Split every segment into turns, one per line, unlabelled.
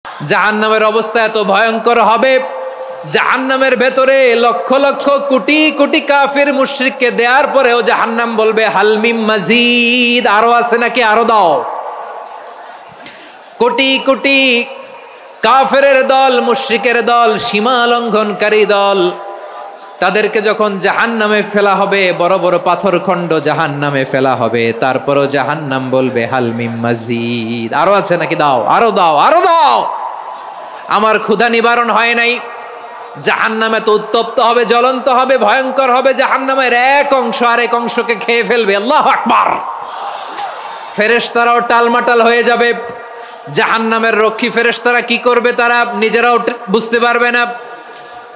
জাহান্নামের অবস্থা এত ভয়ঙ্কর হবে, জাহান্নামের ভেতরে লক্ষ লক্ষ কোটি কোটি কাফির মুশরিককে দেওয়ার পরেও জাহান্নাম বলবে হালমিম মাজিদ, আরো আছে নাকি, আরো দাও। কোটি কোটি কাফেরের দল, মুশরিকের দল, সীমা লঙ্ঘনকারী দল, তাদেরকে যখন জাহান্নামে ফেলা হবে, বড় বড় পাথর খণ্ড জাহান্নামে ফেলা হবে, তারপরও জাহান্নাম বলবে হালমিম মাজিদ, আরো আছে নাকি, দাও, আরো দাও, আরো দাও। আমার ক্ষুধা নিবারণ হয় নাই। জাহান্নামে তো উত্তপ্ত হবে, জ্বলন্ত হবে, ভয়ঙ্কর হবে। জাহান্নামের এক অংশ আরেক অংশকে খেয়ে ফেলবে। আল্লাহু আকবার। ফেরেশতারাও টালমাটাল হয়ে যাবে। জাহান্নামের রক্ষী ফেরেশতারা কি করবে তারা নিজেরাও বুঝতে পারবে না।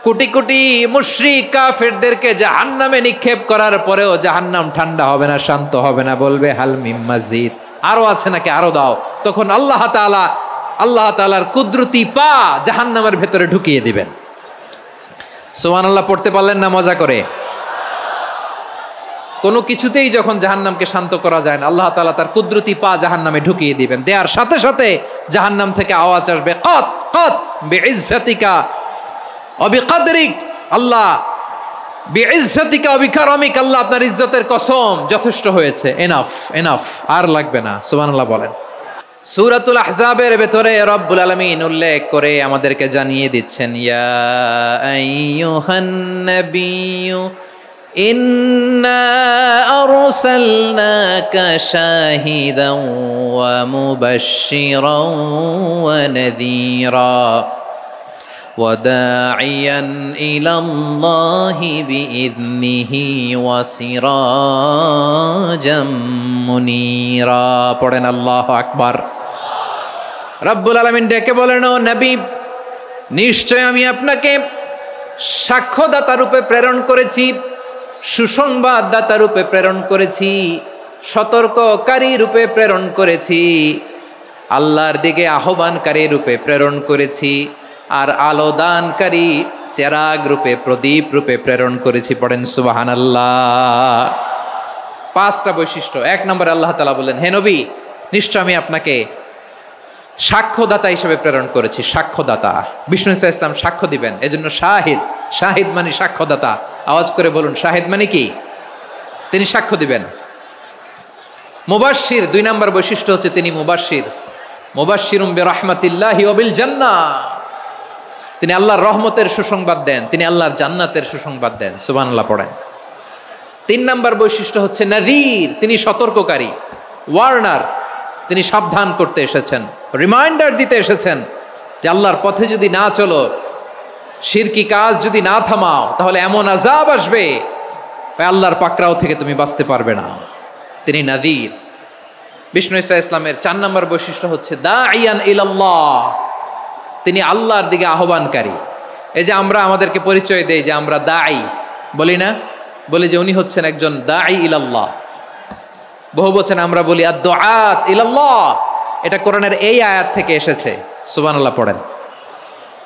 কোটি কোটি মুশরিক কাফেরদেরকে জাহান্নামে নিক্ষেপ করার পরেও জাহান্নাম ঠান্ডা হবে না, শান্ত হবে না, বলবে হাল মিম মাজিদ, আরো আছে নাকি, আরো দাও। তখন আল্লাহ তাআলার কুদরতি পা জাহান্নামের ভেতরে ঢুকিয়ে দিবেন। সুবহানাল্লাহ পড়তে পারলেন না মজা করে? কোনো কিছুতেই যখন জাহান্নামকে শান্ত করা যায় না, আল্লাহ তাআলা তার কুদরতি পা জাহান্নামে ঢুকিয়ে দিবেন। দেওয়ার সাথে সাথে জাহান্নাম থেকে আওয়াজ আসবে, কত কত বিইজ্জাতিকা ওয়া বিকদরিক, আল্লাহ বিইজ্জাতিকা ওয়া বিকারামিক, আল্লাহ আপনার ইজ্জতের কসম, যথেষ্ট হয়েছে, এনাফ এনাফ, আর লাগবে না। সুবহানাল্লাহ বলেন। সূরাতুল আহজাবের ভেতরে রব্বুল আলামিন উল্লেখ করে আমাদেরকে জানিয়ে দিচ্ছেন, ইয়া আইয়ুহান নাবিয়্যু ইন্না আরসালনাকা শাহিদান ওয়া মুবাশশিরান ওয়া নাযীরা ওয়া দাঈয়ান ইলাল্লাহি বিইذনিহি ওয়া সিরাজাম মুনীরা। পড়েন আল্লাহু আকবার। রব্বুল আলামিন ডেকে বলেন, ও নবী, নিশ্চয় আমি আপনাকে সাক্ষ্যদাতা রূপে প্রেরণ করেছি, সুসংবাদদাতা রূপে প্রেরণ করেছি, সতর্ককারী রূপে প্রেরণ করেছি, আল্লাহর দিকে আহ্বানকারী রূপে প্রেরণ করেছি, আর আলো দানকারী চেরাগ রূপে, প্রদীপ রূপে প্রেরণ করেছি। পড়েন সুবহানাল্লাহ। পাঁচটা বৈশিষ্ট্য। এক নম্বরে আল্লাহ তাআলা বললেন, হে নবী, নিশ্চয় আমি আপনাকে সাক্ষ্যদাতা হিসেবে প্রেরণ করেছি। সাক্ষ্যদাতা, বিষ্ণু ইসা ইসলাম সাক্ষ্য দিবেন, এজন্য শাহিদ। শাহিদ মানে সাক্ষ্যদাতা। আওয়াজ করে বলুন, শাহিদ মানে কি? তিনি সাক্ষ্য দিবেন। মুবাশশির, দুই নম্বর বৈশিষ্ট্য হচ্ছে তিনি মুবাশশির। মুবাশশিরুম বিরাহমাতিল্লাহি ওয়া বিল জান্নাহ, তিনি আল্লাহর রহমতের সুসংবাদ দেন, তিনি আল্লাহর জান্নাতের সুসংবাদ দেন। সুবহানাল্লাহ পড়েন। তিন নম্বর বৈশিষ্ট্য হচ্ছে নাযীর, তিনি সতর্ককারী, ওয়ার্নার, তিনি সাবধান করতে এসেছেন, রিমাইন্ডার দিতে এসেছেন যে আল্লাহর পথে যদি না চলো, শিরকি কাজ যদি না থামাও, তাহলে এমন আযাব আসবে আল্লাহর পাকড়াও থেকে তুমি বাঁচতে পারবে না। তিনি নাযীর। বিষ্ণু ইসা ইসলামের চার নম্বর বৈশিষ্ট্য হচ্ছে দাঈয়ান ইলাল্লাহ, তিনি আল্লাহর দিকে আহ্বানকারী। এই যে আমরা আমাদেরকে পরিচয় দেই যে আমরা দাঈ, বলি না? বলি যে উনি হচ্ছেন একজন দাঈ ইলাল্লাহ। বহু বচনে আমরা বলি আদ-দুআত ইলাল্লাহ, এটা কোরআনের এই আয়াত থেকে এসেছে। সুবহানাল্লাহ পড়েন।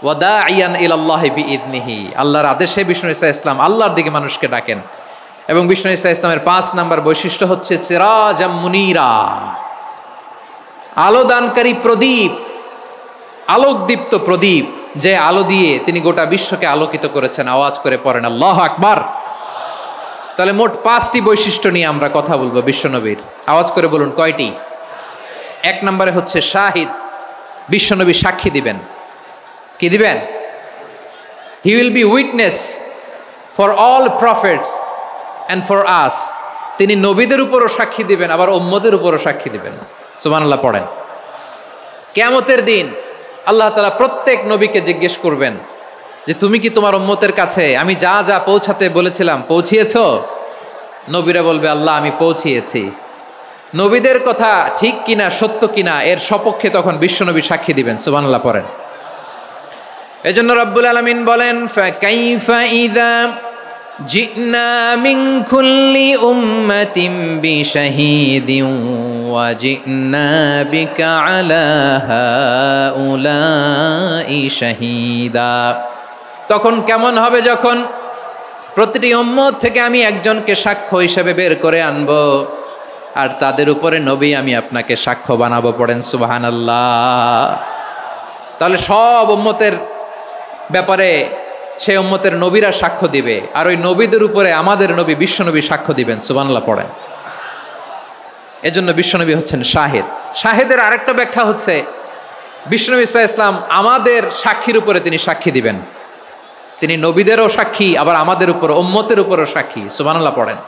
ওয়া দাঈয়ান ইলাল্লাহি বিইذনিহি, আল্লাহর আদেশে বিষ্ণু ইসা ইসলাম আল্লাহর দিকে মানুষকে ডাকেন। এবং বিষ্ণু ইসা ইসলামের ৫ নম্বর বৈশিষ্ট্য হচ্ছে সিরাজাম মুনীরা, আলো দানকারী প্রদীপ, আলোকদীপ্ত প্রদীপ, যে আলো দিয়ে তিনি গোটা বিশ্বকে আলোকিত করেছেন। আওয়াজ করে পড়েন আল্লাহু আকবার। তাহলে মোট ৫টি বৈশিষ্ট্য নিয়ে আমরা কথা বলবো বিশ্বনবীর। আওয়াজ করে বলুন কয়টি? এক নম্বরে হচ্ছে শাহিদ, বিশ্বনবী সাক্ষী দিবেন। কি দিবেন? He will be witness for all prophets and for us, তিনি নবীদের উপরও সাক্ষী দিবেন, আবার উম্মতের উপরও সাক্ষী দিবেন। সুবহানাল্লাহ পড়েন। কিয়ামতের দিন আল্লাহ তাআলা প্রত্যেক নবীকে জিজ্ঞেস করবেন যে তুমি কি তোমার উম্মতের কাছে আমি যা যা পৌঁছাতে বলেছিলাম পৌঁছিয়েছো? নবীরা বলবে আল্লাহ আমি পৌঁছিয়েছি। নবীদের কথা ঠিক কিনা, সত্য কিনা, এর সপক্ষে তখন বিশ্বনবী সাক্ষী দিবেন। সুবহানাল্লাহ পড়েন। এজন্য রব্বুল আলামিন বলেন, ফাকাইফা ইযা জিনা মিন কুল্লি উম্মাতিন বিশাহীদিন ওয়া জিনা বিকা আলা হাউলাই শাহীদা। তখন কেমন হবে যখন প্রতিটি উম্মত থেকে আমি একজনকে সাক্ষ্য হিসেবে বের করে আনবো, আর তাদের উপরে নবী আমি আপনাকে সাক্ষ্য বানাবো। পড়েন সুবহানাল্লাহ। তাহলে সব উম্মতের ব্যাপারে সেই উম্মতের নবীরা সাক্ষ্য দিবে, আর ওই নবীদের উপরে আমাদের নবী বিশ্বনবী সাক্ষ্য দিবেন। সুবহানাল্লাহ পড়েন। এজন্য বিশ্বনবী হচ্ছেন শাহিদ। শাহিদের আরেকটা ব্যাখ্যা হচ্ছে বিশ্বনবী সাল্লাল্লাহু আলাইহি ওয়াসাল্লাম আমাদের সাক্ষীর উপরে তিনি সাক্ষী দিবেন। তিনি নবীদেরও সাক্ষী, আবার আমাদের উপর উম্মতের উপরও সাক্ষী। সুবহানাল্লাহ পড়েন।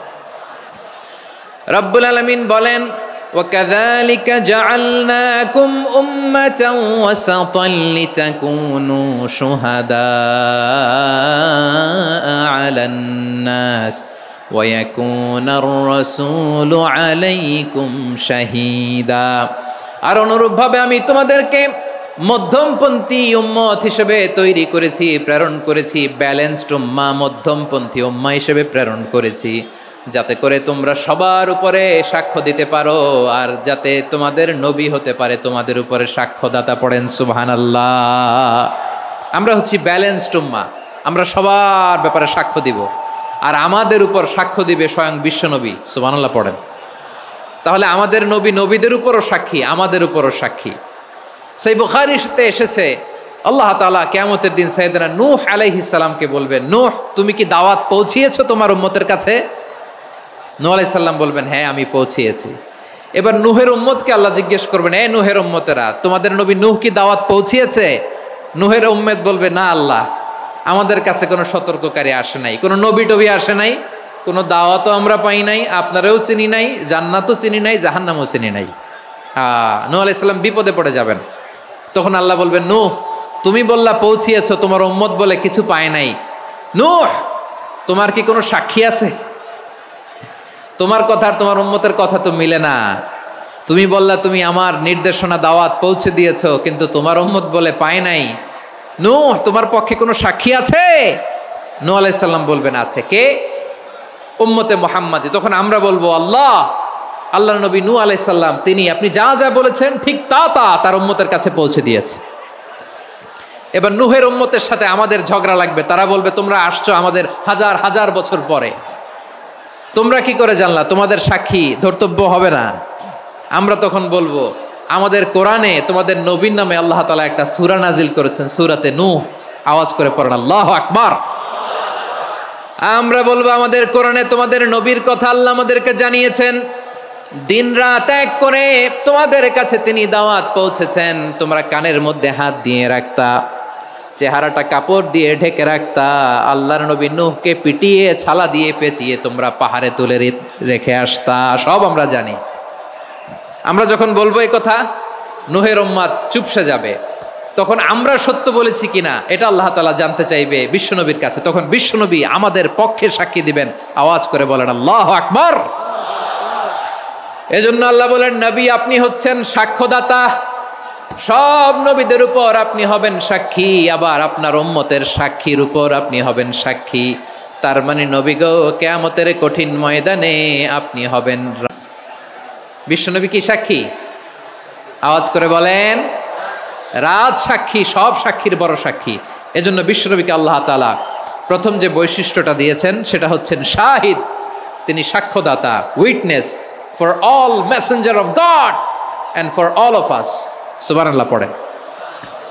রব্বুল আলামিন বলেন, وَكَذَلِكَ جَعَلْنَاكُمْ أُمَّةً وَسَطًا لِتَكُونُوا شُهَدَاءَ عَلَى النَّاسِ وَيَكُونَ الرَّسُولُ عَلَيْكُمْ شَهِيدًا। আর অনুরূপভাবে আমি তোমাদেরকে মধ্যমপন্থী উম্মত হিসেবে তৈরি করেছি, প্রেরণ করেছি। ব্যালেন্সড উম্মাহ, মধ্যমপন্থী উম্মাহ হিসেবে প্রেরণ করেছি, যাতে করে তোমরা সবার উপরে সাক্ষ্য দিতে পারো, আর যাতে তোমাদের নবী হতে পারে তোমাদের উপরে সাক্ষ্যদাতা। পড়েন সুবহানাল্লাহ। আমরা হচ্ছি ব্যালেন্সড উম্মাহ, আমরা সবার ব্যাপারে সাক্ষ্য দিব, আর আমাদের উপর সাক্ষ্য দিবে স্বয়ং বিশ্বনবী। সুবহানাল্লাহ পড়েন। তাহলে আমাদের নবী নবীদের উপরও সাক্ষী, আমাদের উপরও সাক্ষী। সেই বুখারীতে এসেছে আল্লাহ তাআলা কিয়ামতের দিন সাইয়েদনা নূহ আলাইহিস সালামকে বলবেন, নূহ তুমি কি দাওয়াত পৌঁছিয়েছো তোমার উম্মতের কাছে? নূহ আলাইহিস সালাম বলবেন, হ্যাঁ আমি পৌঁছিয়েছি। এবার নূহের উম্মতকে আল্লাহ জিজ্ঞেস করবেন, এ নূহের উম্মতেরা, তোমাদের নবী নূহ কি দাওয়াত পৌঁছিয়েছে? নূহের উম্মত বলবে, না আল্লাহ, আমাদের কাছে কোনো সতর্ককারী আসে নাই, কোনো নবী টবি আসে নাই, কোনো দাওয়াতও আমরা পাই নাই, আপনারাও চিনি নাই, জান্নাতও চিনি নাই, জাহান্নামও চিনি নাই। নূহ আলাইহিস সালাম বিপদে পড়ে যাবেন। তখন আল্লাহ বলবেন, নূহ তুমি বললা পৌঁছিয়েছো, তোমার উম্মত বলে কিছু পায় নাই। নূহ তোমার কি কোনো সাক্ষী আছে? তোমার কথা আর তোমার উম্মতের কথা তো মিলে না। তুমি বললা তুমি আমার নির্দেশনা দাওয়াত পৌঁছে দিয়েছো, কিন্তু তোমার উম্মত বলে পায় নাই। নূহ তোমার পক্ষে কোনো সাক্ষী আছে? নূহ আলাইহিস সালাম বলবেন, আছে। কে? উম্মতে মুহাম্মাদি। তখন আমরা বলবো, আল্লাহ, আল্লাহর নবী নূহ আলাইহিস সালাম তিনি আপনি যা যা বলেছেন ঠিক তা তা তার উম্মতের কাছে পৌঁছে দিয়েছে। এবার নূহের উম্মতের সাথে আমাদের ঝগড়া লাগবে। তারা বলবে, তোমরা আসছো আমাদের হাজার হাজার বছর পরে, তোমরা কি করে জানলা? তোমাদের সাক্ষী ধর্তব্য হবে না। আমরা তখন বলবো, আমাদের কোরআনে তোমাদের নবীর নামে আল্লাহ তাআলা একটা সূরা নাজিল করেছেন, সূরাতে নূহ। আওয়াজ করে পড়েন আল্লাহু আকবার। আমরা বলবো, আমাদের কোরআনে তোমাদের নবীর কথা আল্লাহ আমাদেরকে জানিয়েছেন, দিন রাত এক করে তোমাদের কাছে তিনি দাওয়াত পৌঁছেছেন। তোমরা কানের মধ্যে হাত দিয়ে রাখতা, চেহারাটা কাপড় দিয়ে ঢেকে রাখতা, আল্লাহর নবী নূহকে পিটিয়ে ছালা দিয়ে পেঁচিয়ে তোমরা পাহাড়ে তুলে রেখে আসতা। সব আমরা জানি। আমরা যখন বলবো এই কথা, নূহের উম্মত চুপসে যাবে। তখন আমরা সত্য বলেছি কিনা এটা আল্লাহ তাআলা জানতে চাইবে বিশ্বনবীর কাছে। তখন বিশ্বনবী আমাদের পক্ষে সাক্ষী দিবেন। আওয়াজ করে বলেন আল্লাহু আকবার। এজন্য আল্লাহ বলেন, নবী আপনি হচ্ছেন সাক্ষ্যদাতা, সব নবীদের উপর আপনি হবেন সাক্ষী, আবার আপনার উম্মতের সাক্ষীর উপর আপনি হবেন সাক্ষী। তার মানে নবী গো, কিয়ামতের কঠিন ময়দানে আপনি হবেন। বিশ্বনবী কি সাক্ষী? আওয়াজ করে বলেন, রাজ সাক্ষী, সব সাক্ষীর বড় সাক্ষী। এজন্য বিশ্বনবীকে আল্লাহ তাআলা প্রথম যে বৈশিষ্ট্যটা দিয়েছেন সেটা হচ্ছেন শাহিদ। তিনি সাক্ষ্যদাতা, witness for all messenger of God and for all of us. সুবহানাল্লাহ পড়েন।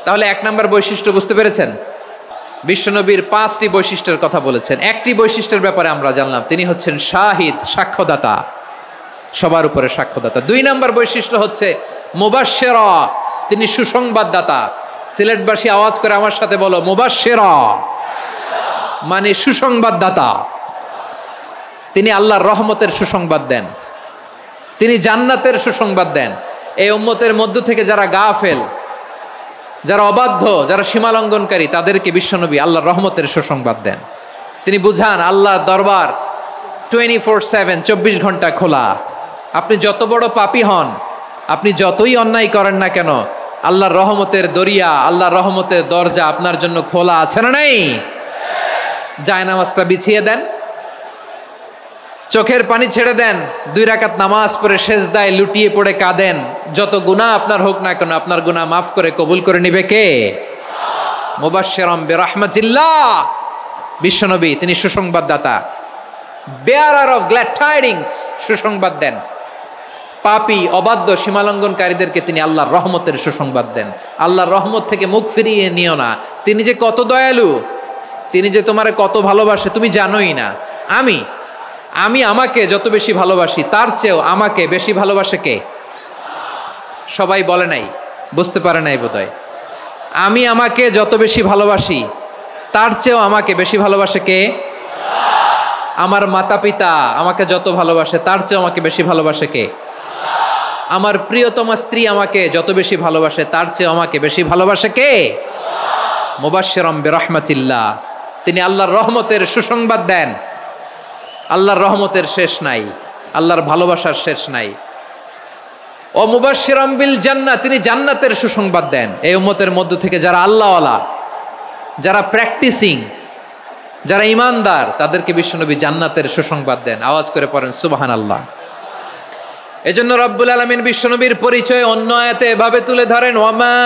তাহলে এক নম্বর বৈশিষ্ট্য বুঝতে পেরেছেন? বিশ্বনবীর 5টি বৈশিষ্ট্যের কথা বলেছেন। একটি বৈশিষ্ট্যের ব্যাপারে আমরা জানলাম, তিনি হচ্ছেন শাহিদ, সাক্ষ্যদাতা, সবার উপরে সাক্ষ্যদাতা। 2 নম্বর বৈশিষ্ট্য হচ্ছে মুবাশশিরা, তিনি সুসংবাদদাতা। সিলেটবাসী আওয়াজ করে আমার সাথে বলো, মুবাশশিরা মানে সুসংবাদদাতা। তিনি আল্লাহর রহমতের সুসংবাদ দেন, তিনি জান্নাতের সুসংবাদ দেন। এই উম্মতের মধ্য থেকে যারা গাফেল, যারা অবাধ্য, যারা সীমালঙ্ঘনকারী, তাদেরকে বিশ্বনবী আল্লাহর রহমতের সুসংবাদ দেন। তিনি বুঝান আল্লাহর দরবার 24/7, 24 ঘন্টা খোলা। আপনি যত বড় পাপী হন, আপনি যতই অন্যায় করেন না কেন, আল্লাহর রহমতের দরিয়া, আল্লাহর রহমতের দরজা আপনার জন্য খোলা আছে না নাই? জায়নামাজটা বিছিয়ে দেন, চোখের পানি ছেড়ে দেন, 2 রাকাত নামাজ পড়ে সেজদায় লুটিয়ে পড়ে কাঁদেন। যত গুনাহ আপনার হোক না কেন, আপনার গুনাহ মাফ করে কবুল করে নিবে কে? মুবাশশিরাম বিরহমাতিল্লাহ। বিশ্বনবী তিনি সুসংবাদদাতা, বেয়ারার অফ গ্ল্যাড টাইডিংস, সুসংবাদ দেন। পাপী অবাধ্য সীমালঙ্ঘনকারীদেরকে তিনি আল্লাহর রহমতের সুসংবাদ দেন। আল্লাহর রহমত থেকে মুখ ফিরিয়ে নিও না। তিনি যে কত দয়ালু, তিনি যে তোমারে কত ভালোবাসে তুমি জানোই না। আমি আমাকে যত বেশি ভালোবাসি তার চেয়েও আমাকে বেশি ভালোবাসে কে? সবাই বলে নাই, বুঝতে পারে নাই বোধহয়। আমি আমাকে যত বেশি ভালোবাসি তার চেয়েও আমাকে বেশি ভালোবাসে কে? আমার মাতা পিতা আমাকে যত ভালোবাসে তার চেয়েও আমাকে বেশি ভালোবাসে কে? আমার প্রিয়তমা স্ত্রী আমাকে যত বেশি ভালোবাসে তার চেয়েও আমাকে বেশি ভালোবাসে কে? মুবাশশিরাম বিরহমাতিল্লাহ, তিনি আল্লাহর রহমতের সুসংবাদ দেন। আল্লাহর রহমতের শেষ নাই, আল্লাহর ভালোবাসার শেষ নাই। ও মুবাশশিরাম বিল জান্নাহ, তিনি জান্নাতের সুসংবাদ দেন। এই উম্মতের মধ্য থেকে যারা আল্লাহওয়ালা, যারা প্র্যাকটিসিং, যারা ইমানদার, তাদেরকে বিশ্বনবী জান্নাতের সুসংবাদ দেন। আওয়াজ করে পড়েন সুবহানাল্লাহ। এজন্য রব্বুল আলামিন বিশ্বনবীর পরিচয় অন্য আয়াতে এভাবে তুলে ধরেন, ওয়ামা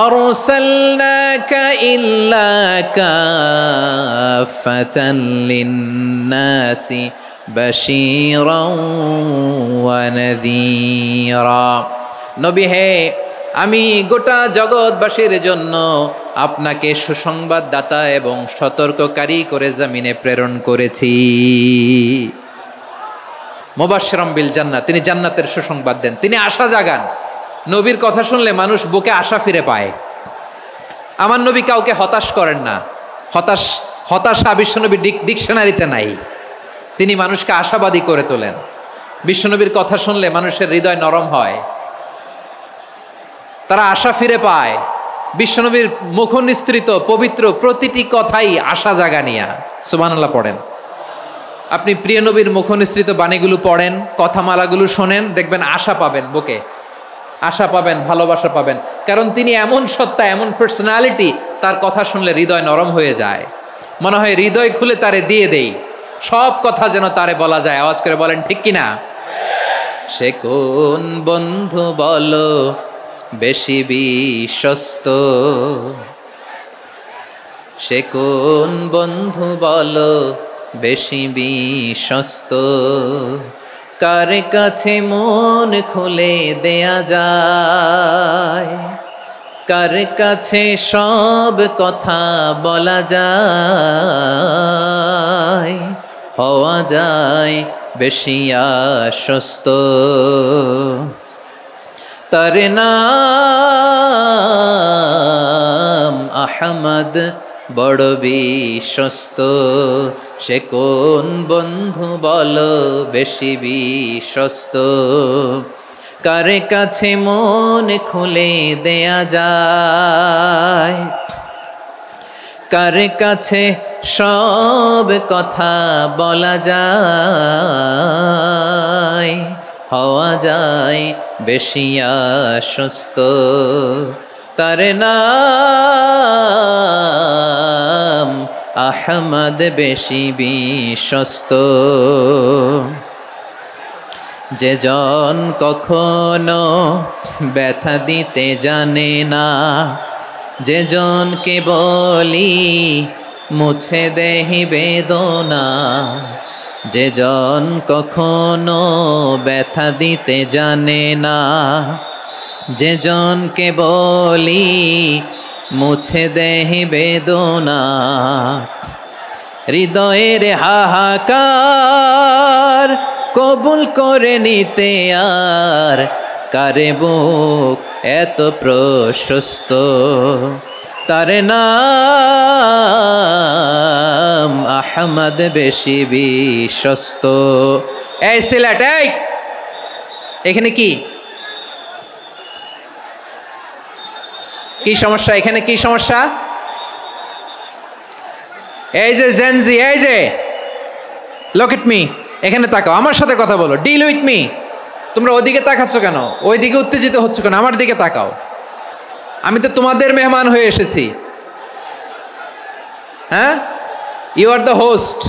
আরসালনাকা ইল্লা কাফাতান লিন্নাসি বাশীরাও ওয়া নাযীরা। নবী হে, আমি গোটা জগৎবাসীর জন্য আপনাকে সুসংবাদদাতা এবং সতর্ককারী করে জমিনে প্রেরণ করেছি। মুবাশশিরাম বিল জান্নাহ, তিনি জান্নাতের সুসংবাদ দেন, তিনি আশা জাগান। নবীর কথা শুনলে মানুষ বুকে আশা ফিরে পায়। আমার নবী কাউকে হতাশ করেন না। হতাশা বিশ্বনবীর ডিকশনারিতে নাই। তিনি মানুষকে আশাবাদী করে তোলেন। বিশ্বনবীর কথা শুনলে মানুষের হৃদয় নরম হয়, তারা আশা ফিরে পায়। বিশ্বনবীর মুখ নিঃসৃত পবিত্র প্রতিটি কথাই আশা জাগানিয়া। সুবহানাল্লাহ পড়েন। আপনি প্রিয় নবীর মুখ নিঃসৃত বাণীগুলো পড়েন, কথামালাগুলো শোনেন, দেখবেন আশা পাবেন, বুকে আশা পাবেন, ভালোবাসা পাবেন। কারণ তিনি এমন সত্তা, এমন পার্সোনালিটি, তার কথা শুনলে হৃদয় নরম হয়ে যায়। মনে হয় হৃদয় খুলে তারে দিয়ে দেই, সব কথা যেন তারে বলা যায়। আওয়াজ করে বলেন ঠিক কিনা? সে কোন বন্ধু বলো বেশি বিশ্বস্ত, সে কোন বন্ধু বলো বেশি বিশ্বস্ত, কার কাছে মন খুলে দেয়া যায়, কার কাছে সব কথা বলা যায়, হওয়া যায় বেশি আশ্বস্ত। তার নাম আহমদ, বড় বিশ্বস্ত। সে কোন বন্ধু বলো বেশি বিশ্বস্ত, কার কাছে মন খুলে দেয়া যায়, কার কাছে সব কথা বলা যায়, হওয়া যায় বেশি আশ্বস্ত। তার নাম আহমদ, বেশি বিশ্বস্ত। যে জন কখনো ব্যথা দিতে জানে না, যে জনকে বলি মুছে দেহি বেদনা, যে জন কখনো ব্যথা দিতে জানে না, যে জনকে বলি মুছে দেহি বেদনা, হৃদয়ের হাহাকার কবুল করে নিতে আর কারে বুক এত প্রশস্ত। তার নাম আহমদ, বেশি বিশ্বস্ত। এই সিলেট, এই এখানে কি কি সমস্যা? এখানে কি সমস্যা? এই যে জেনজি, এই যে লুক এট মি, এখানে তাকাও, আমার সাথে কথা বলো, ডিল উইথ মি। তোমরা ওইদিকে তাকাচ্ছ কেন? ওইদিকে উত্তেজিত হচ্ছ কেন? আমার দিকে তাকাও। আমি তো তোমাদের মেহমান হয়ে এসেছি। হ্যাঁ, ইউ আর দ্য হোস্ট।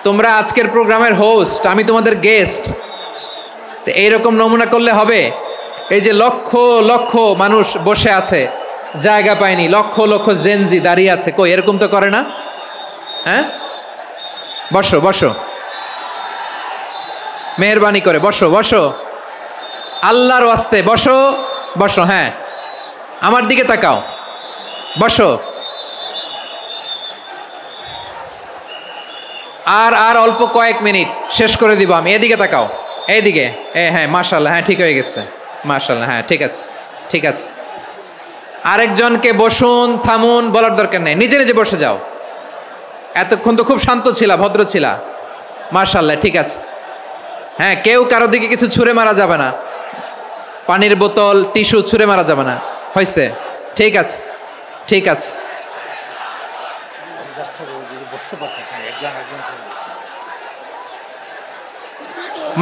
তোমরা আজকের প্রোগ্রামের হোস্ট, আমি তোমাদের গেস্ট। তো এইরকম নমুনা করলে হবে? এই যে লক্ষ লক্ষ মানুষ বসে আছে, জায়গা পায়নি, লক্ষ লক্ষ জেনজি দাঁড়িয়ে আছে, কই এরকম তো করে না? হ্যাঁ, বসো বসো। মেহেরবানি করে বসো বসো, আল্লাহর ওয়াস্তে বসো বসো। হ্যাঁ, আমার দিকে তাকাও, বসো। আর আর অল্প কয়েক মিনিট, শেষ করে দিব আমি। এদিকে তাকাও, এইদিকে। হ্যাঁ মাশাআল্লাহ, হ্যাঁ ঠিক হয়ে গেছে, মাশাআল্লাহ, হ্যাঁ ঠিক আছে ঠিক আছে। আরেকজনকে বসুন থামুন বলার দরকার নেই, নিজে নিজে বসে যাও। এতক্ষণ তো খুব শান্ত ছিলা, ভদ্র ছিলা, মাশাআল্লাহ ঠিক আছে। হ্যাঁ, কেউ কারো দিকে কিছু ছুঁড়ে মারা যাবে না, পানির বোতল টিস্যু ছুঁড়ে মারা যাবে না, হয়েছে? ঠিক আছে ঠিক আছে।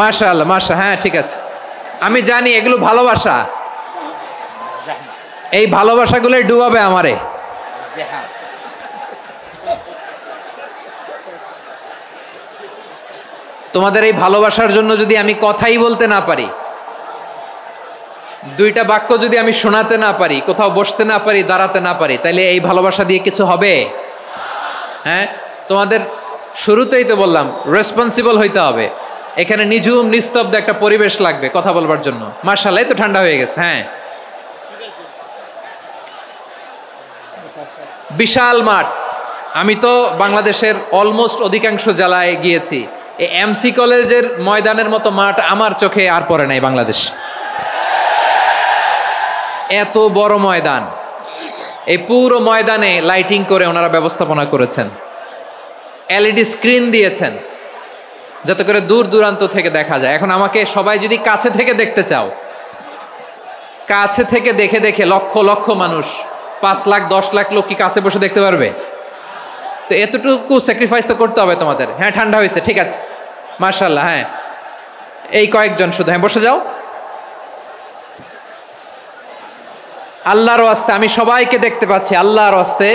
মাশাআল্লাহ মাশাআল্লাহ, হ্যাঁ ঠিক আছে। আমি জানি এগুলো ভালোবাসা, এই ভালোবাসাগুলোই ডুবাবে আমারে। তোমাদের এই ভালোবাসার জন্য যদি আমি কথাই বলতে না পারি, দুইটা বাক্য যদি আমি শোনাতে না পারি, কোথাও বসতে না পারি, দাঁড়াতে না পারি, তাহলে এই ভালোবাসা দিয়ে কিছু হবে? হ্যাঁ, তোমাদের শুরুতেই তো বললাম রেসপন্সিবল হইতে হবে। এখানে নিঝুম নিস্তব্ধ একটা পরিবেশ লাগবে কথা বলবার জন্য। মাশাআল্লাহ, তো ঠান্ডা হয়ে গেছে। হ্যাঁ, বিশাল মাঠ। আমি তো বাংলাদেশের অলমোস্ট অধিকাংশ জেলায় গিয়েছি, এই এমসি কলেজের ময়দানের মতো মাঠ আমার চোখে আর পড়ে নাই বাংলাদেশ। এত বড় ময়দান, এই পুরো ময়দানে লাইটিং করে ওনারা ব্যবস্থাপনা করেছেন, এলইডি স্ক্রিন দিয়েছেন যাতে করে দূর দূরান্ত থেকে দেখা যায়। এখন আমাকে সবাই যদি কাছে থেকে দেখতে চাও, কাছে থেকে দেখে দেখে লক্ষ লক্ষ মানুষ, 5 লাখ 10 লাখ লোক কি কাছে বসে দেখতে পারবে? তো এতটুকু স্যাক্রিফাইস তো করতে হবে তোমাদের। হ্যাঁ, ঠান্ডা হয়েছে, ঠিক আছে, মাশাআল্লাহ। হ্যাঁ, এই কয়েকজন শুধু, হ্যাঁ বসে যাও। আল্লাহর ওয়াস্তে আমি সবাইকে দেখতে পাচ্ছি, আল্লাহর ওয়াস্তে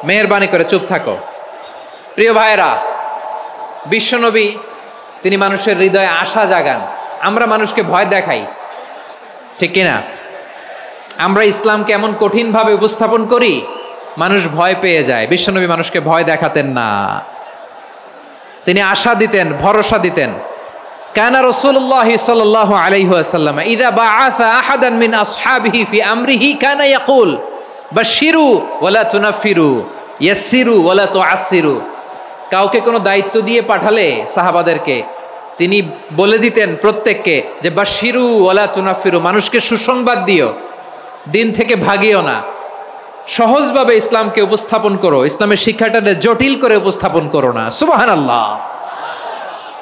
মেহেরবানি করে চুপ থাকো। প্রিয় ভাইরা, বিশ্বনবী তিনি মানুষের হৃদয়ে আশা জাগান। আমরা মানুষকে ভয় দেখাই, ঠিক কিনা? আমরা ইসলামকে এমন কঠিনভাবে উপস্থাপন করি, মানুষ ভয় পেয়ে যায়। বিশ্বনবী মানুষকে ভয় দেখাতেন না, তিনি আশা দিতেন, ভরসা দিতেন। কানা রাসূলুল্লাহ সাল্লাল্লাহু আলাইহি ওয়াসাল্লাম ইযা বাআসা আহাদান মিন আসহাবিহি ফি আমরিহি কানা ইয়াকুল বাশশিরু ওয়ালা তুনাফিরু ইয়াসসিরু ওয়ালা তুআসসিরু। কাউকে কোনো দায়িত্ব দিয়ে পাঠালে সাহাবাদেরকে তিনি বলে দিতেন প্রত্যেককে যে বাশশিরু ওয়ালা তুনাফিরু, মানুষকে সুসংবাদ দিও, দিন থেকে ভাগিও না, সহজভাবে ইসলামকে উপস্থাপন করো, ইসলামের শিক্ষাটাকে জটিল করে উপস্থাপন করো না। সুবহানাল্লাহ,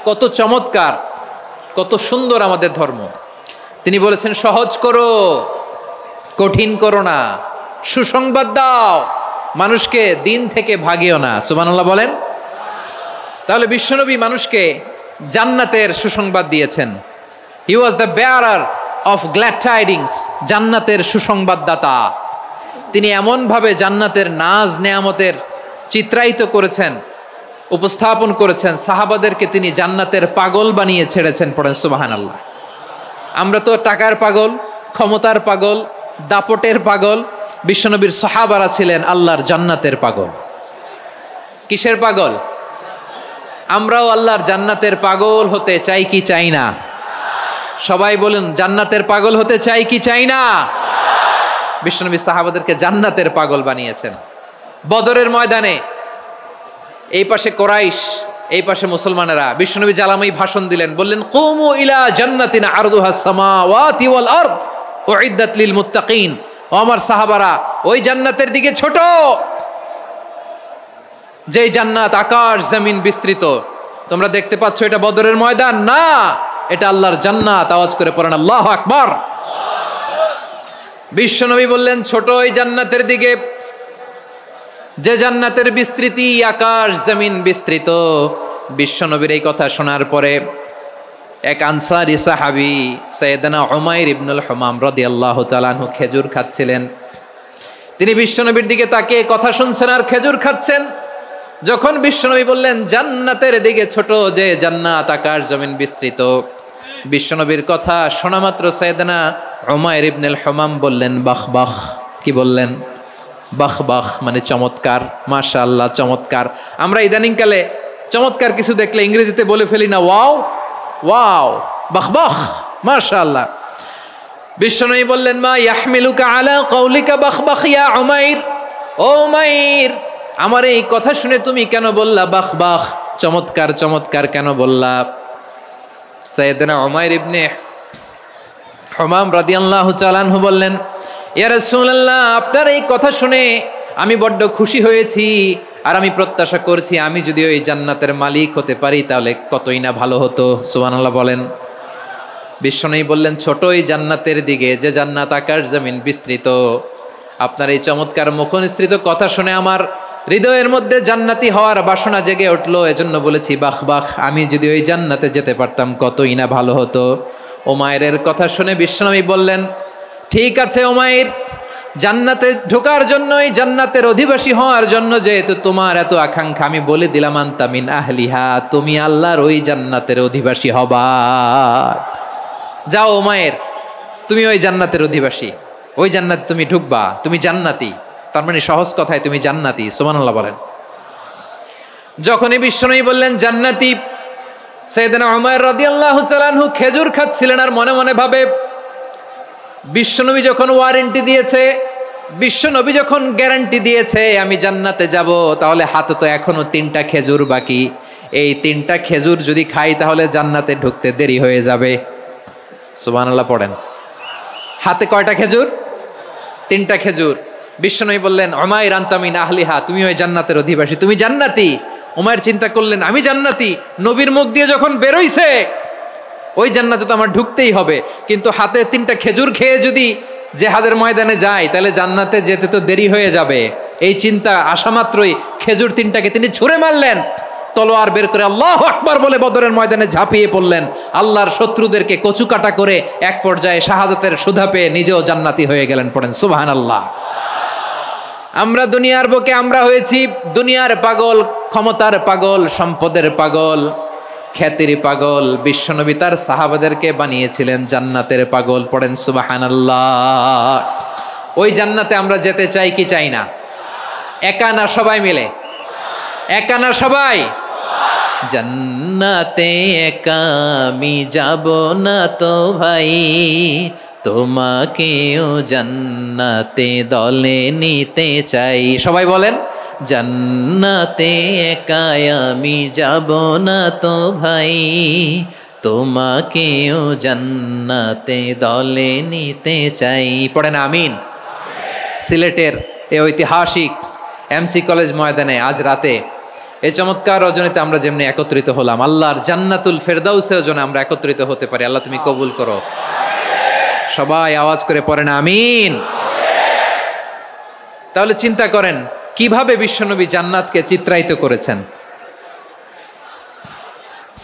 কত চমৎকার, কত সুন্দর আমাদের ধর্ম। তিনি বলেছেন সহজ করো, কঠিন করো না, সুসংবাদ দাও, মানুষকে দিন থেকে ভাগিও না। সুবহানাল্লাহ বলেন। তাহলে বিশ্বনবী মানুষকে জান্নাতের সুসংবাদ দিয়েছেন। He was the bearer of glad tidings, জান্নাতের সুসংবাদদাতা। তিনি এমনভাবে জান্নাতের নাজ নেয়ামতের চিত্রায়িত করেছেন, উপস্থাপন করেছেন, সাহাবাদেরকে তিনি জান্নাতের পাগল বানিয়ে ছেড়েছেন। পড়েন সুবহানাল্লাহ। আমরা তো টাকার পাগল, ক্ষমতার পাগল, দাপটের পাগল। বিশ্বনবীর সাহাবারা ছিলেন আল্লাহর জান্নাতের পাগল। কিসের পাগল? আমরাও আল্লাহর জান্নাতের পাগল হতে চাই কি চাই না? সবাই বলুন, জান্নাতের পাগল হতে চাই কি চাই না? বিশ্বনবী সাহাবাদেরকে জান্নাতের পাগল বানিয়েছেন। বদরের ময়দানে এই পাশে কোরাইশ, এই পাশে মুসলমানেরা, বিশ্বনবী জালামাই ভাষণ দিলেন, বললেন কুমু ইলা জান্নাতিন আরদুহাস সামাওয়াতি ওয়াল আরদ উইদ্দাত লিল মুত্তাকিন। ও আমার সাহাবারা, ওই জান্নাতের দিকে ছোট, যেই জান্নাত আকাশ জমিন বিস্তৃত। তোমরা দেখতে পাচ্ছ এটা বদরের ময়দান না, এটা আল্লাহর জান্নাত। আওয়াজ করে পড়েন আল্লাহু আকবার। বিশ্বনবী বললেন ছোট ওই জান্নাতের দিকে, যে জান্নাতের বিস্তৃতি আকাশ জমিন বিস্তৃত। বিশ্বনবীর এই কথা শোনার পরে এক আনসারী সাহাবী সাইয়েদনা উমাইর ইবনুল হুমাম রাদিয়াল্লাহু তাআলা আনহু খেজুর খাচ্ছিলেন। তিনি বিশ্বনবীর দিকে তাকিয়ে কথা শুনছেন আর খেজুর খাচ্ছেন। যখন বিশ্বনবী বললেন জান্নাতের দিকে ছোট, যে জান্নাত আকাশ জমিন বিস্তৃত, বিশ্বনবীর কথা শোনা মাত্র সাইয়েদনা উমাইর ইবনুল হুমাম বললেন বাহ বাহ। কি বললেন? বাহ বাহ, মানে চমৎকার, মাশাআল্লাহ চমৎকার। আমরা ইদানিংকালে চমৎকার কিছু দেখলে ইংরেজিতে বলে ফেলি না ওয়াও? ওয়াও, বাহ বাহ, মাশাআল্লাহ। বিশ্বনবী বললেন, মা ইয়াহমিলুকা আলা কওলিকা বাহ বাহ ইয়া উমাইর, ও উমাইর, আমার এই কথা শুনে তুমি কেন বললা বাহ বাহ, চমৎকার চমৎকার কেন বললা? সাইয়েদনা উমাইর ইবনে হুমাম রাদিয়াল্লাহু তাআলা আনহু বললেন, ইয়া রাসূলুল্লাহ, আপনার এই কথা শুনে আমি বড্ড খুশি হয়েছি, আর আমি প্রত্যাশা করছি আমি যদি ওই জান্নাতের মালিক হতে পারি তাহলে কতই না ভালো হতো। সুবহানাল্লাহ বলেন। বিশ্বনবী বললেন, ছোট এই জান্নাতের দিকে, যে জান্নাত আকাশ জমিন বিস্তৃত, আপনার এই চমৎকার মুখনিসৃত কথা শুনে আমার হৃদয়ের মধ্যে জান্নাতি হওয়ার বাসনা জেগে উঠলো, এজন্য বলেছি বাহ বাহ, আমি যদি ওই জান্নাতে যেতে পারতাম কতই না ভালো হতো। উমাইরের কথা শুনে বিশ্বনবী বললেন, ঠিক আছে উমাইর, জান্নাতে ঢোকার জন্য, এই জান্নাতের অধিবাসী হওয়ার জন্য যেহেতু তোমার এত আকাঙ্ক্ষা, আমি বলে দিলাম আনতা মিন আহলিহা, তুমি আল্লাহর ওই জান্নাতের অধিবাসী হবা। যাও উমাইর, তুমি ওই জান্নাতের অধিবাসী, ওই জান্নাতে তুমি ঢুকবা, তুমি জান্নাতি। তার মানে সহজ কথায় তুমি জান্নাতি। সুবহানাল্লাহ বলেন। যখনই বিশ্বনবী বললেন জান্নাতি, সাইয়েদনা উমাইর রাদিয়াল্লাহু তাআলা আনহু খেজুর খাচ্ছিলেন আর মনে মনে ভাবে, বিশ্বনবী যখন ওয়ারেন্টি দিয়েছে, বিশ্বনবী যখন গ্যারান্টি দিয়েছে আমি জান্নাতে যাব, তাহলে হাতে তো এখনো 3টা খেজুর বাকি। এই 3টা খেজুর যদি খাই তাহলে জান্নাতে ঢুকতে দেরি হয়ে যাবে। সুবহানাল্লাহ পড়েন। হাতে কয়টা খেজুর? 3টা খেজুর। বিশ্বনবী বললেন, উমাইর আনতা মিন আহলিহা, তুমি ওই জান্নাতের অধিবাসী, তুমি জান্নাতি। উমাইর চিন্তা করলেন, আমি জান্নাতি, নবীর মুখ দিয়ে যখন বেরোইছে ওই জান্নাতে তো আমার ঢুকতেই হবে, কিন্তু হাতে 3টা খেজুর খেয়ে যদি জিহাদের ময়দানে যাই তাহলে জান্নাতে যেতে তো দেরি হয়ে যাবে। এই চিন্তা আসা মাত্রই খেজুর 3টাকে তিনি ছুঁড়ে মারলেন, তলোয়ার বের করে আল্লাহু আকবার বলে বদরের ময়দানে ঝাঁপিয়ে পড়লেন। আল্লাহর শত্রুদেরকে কচু কাটা করে এক পর্যায়ে শাহাদাতের সুধা পেয়ে নিজেও জান্নাতি হয়ে গেলেন। পড়েন সুবহানাল্লাহ। আমরা দুনিয়ার বুকে আমরা হয়েছি দুনিয়ার পাগল, ক্ষমতার পাগল, সম্পদের পাগল, খ্যাতির পাগল। বিশ্বনবী তার সাহাবাদেরকে বানিয়েছিলেন জান্নাতের পাগল। পড়েন সুবহানাল্লাহ। ওই জান্নাতে আমরা যেতে চাই কি চাই না? একা না সবাই মিলে? একা না সবাই? জান্নাতে একা আমি যাব না তো ভাই, তোমাকেও জান্নাতে দলে নিতে চাই। সবাই বলেন, জান্নাতে একা আমি যাব না তো ভাই, তোমাকেও জান্নাতে দলে নিতে চাই। পড়েন আমিন। সিলেটের এই ঐতিহাসিক এমসি কলেজ ময়দানে আজ রাতে এই চমৎকার রজনীতে আমরা যেমনি একত্রিত হলাম, আল্লাহর জান্নাতুল ফেরদাউসের জন্য আমরা একত্রিত হতে পারি। আল্লাহ তুমি কবুল করো। সবাই আওয়াজ করে পড়েন আমিন। তাহলে চিন্তা করেন কিভাবে বিশ্বনবী জান্নাতকে চিত্রায়িত করেছেন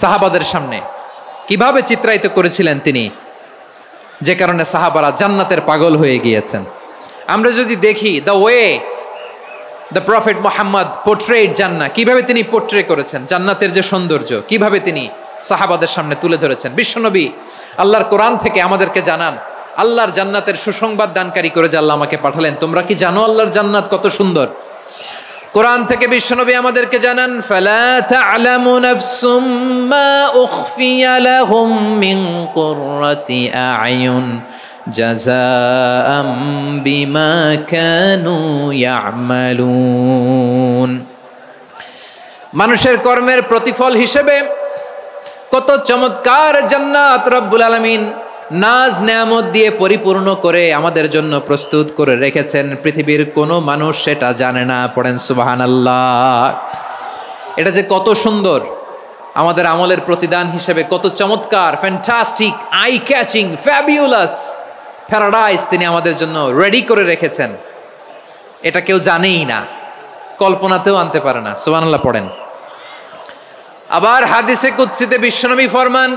সাহাবাদের সামনে, কিভাবে চিত্রায়িত করেছিলেন তিনি, যে কারণে সাহাবারা জান্নাতের পাগল হয়ে গিয়েছেন। আমরা যদি দেখি the way the prophet Muhammad portrait জান্নাত, কিভাবে তিনি পোর্ট্রে করেছেন জান্নাতের যে সৌন্দর্য, কিভাবে তিনি সাহাবাদের সামনে তুলে ধরেছেন। বিশ্বনবী আল্লাহর কোরআন থেকে আমাদেরকে জানান, আল্লাহর জান্নাতের সুসংবাদ দানকারী করে যে আল্লাহ আমাকে পাঠালেন। তোমরা কি জানো আল্লাহর জান্নাত কত সুন্দর? কোরআন থেকে বিশ্বনবী আমাদেরকে জানান, ফালা তা'লামু নাফসুম মা উখফিয়া লাহুম মিন কুররাতি আ'য়ুন জাযাআম বিমা কানু ইয়া'মালুন। মানুষের কর্মের প্রতিফল হিসেবে কত চমৎকার জান্নাত রব্বুল আলামিন নাজ নেয়ামত দিয়ে পরিপূর্ণ করে আমাদের জন্য প্রস্তুত করে রেখেছেন। পৃথিবীর কোনো মানুষ সেটা জানে না। পড়েন সুবহানাল্লাহ। এটা যে কত সুন্দর, আমাদের আমলের প্রতিদান হিসেবে কত চমৎকার, fantastic, eye catching, fabulous paradise তিনি আমাদের জন্য রেডি করে রেখেছেন। এটা কেউ জানেই না, কল্পনাতেও আনতে পারে না। সুবহানাল্লাহ পড়েন। আবার হাদিসে কুদসিতে বিশ্বনবী ফরমান,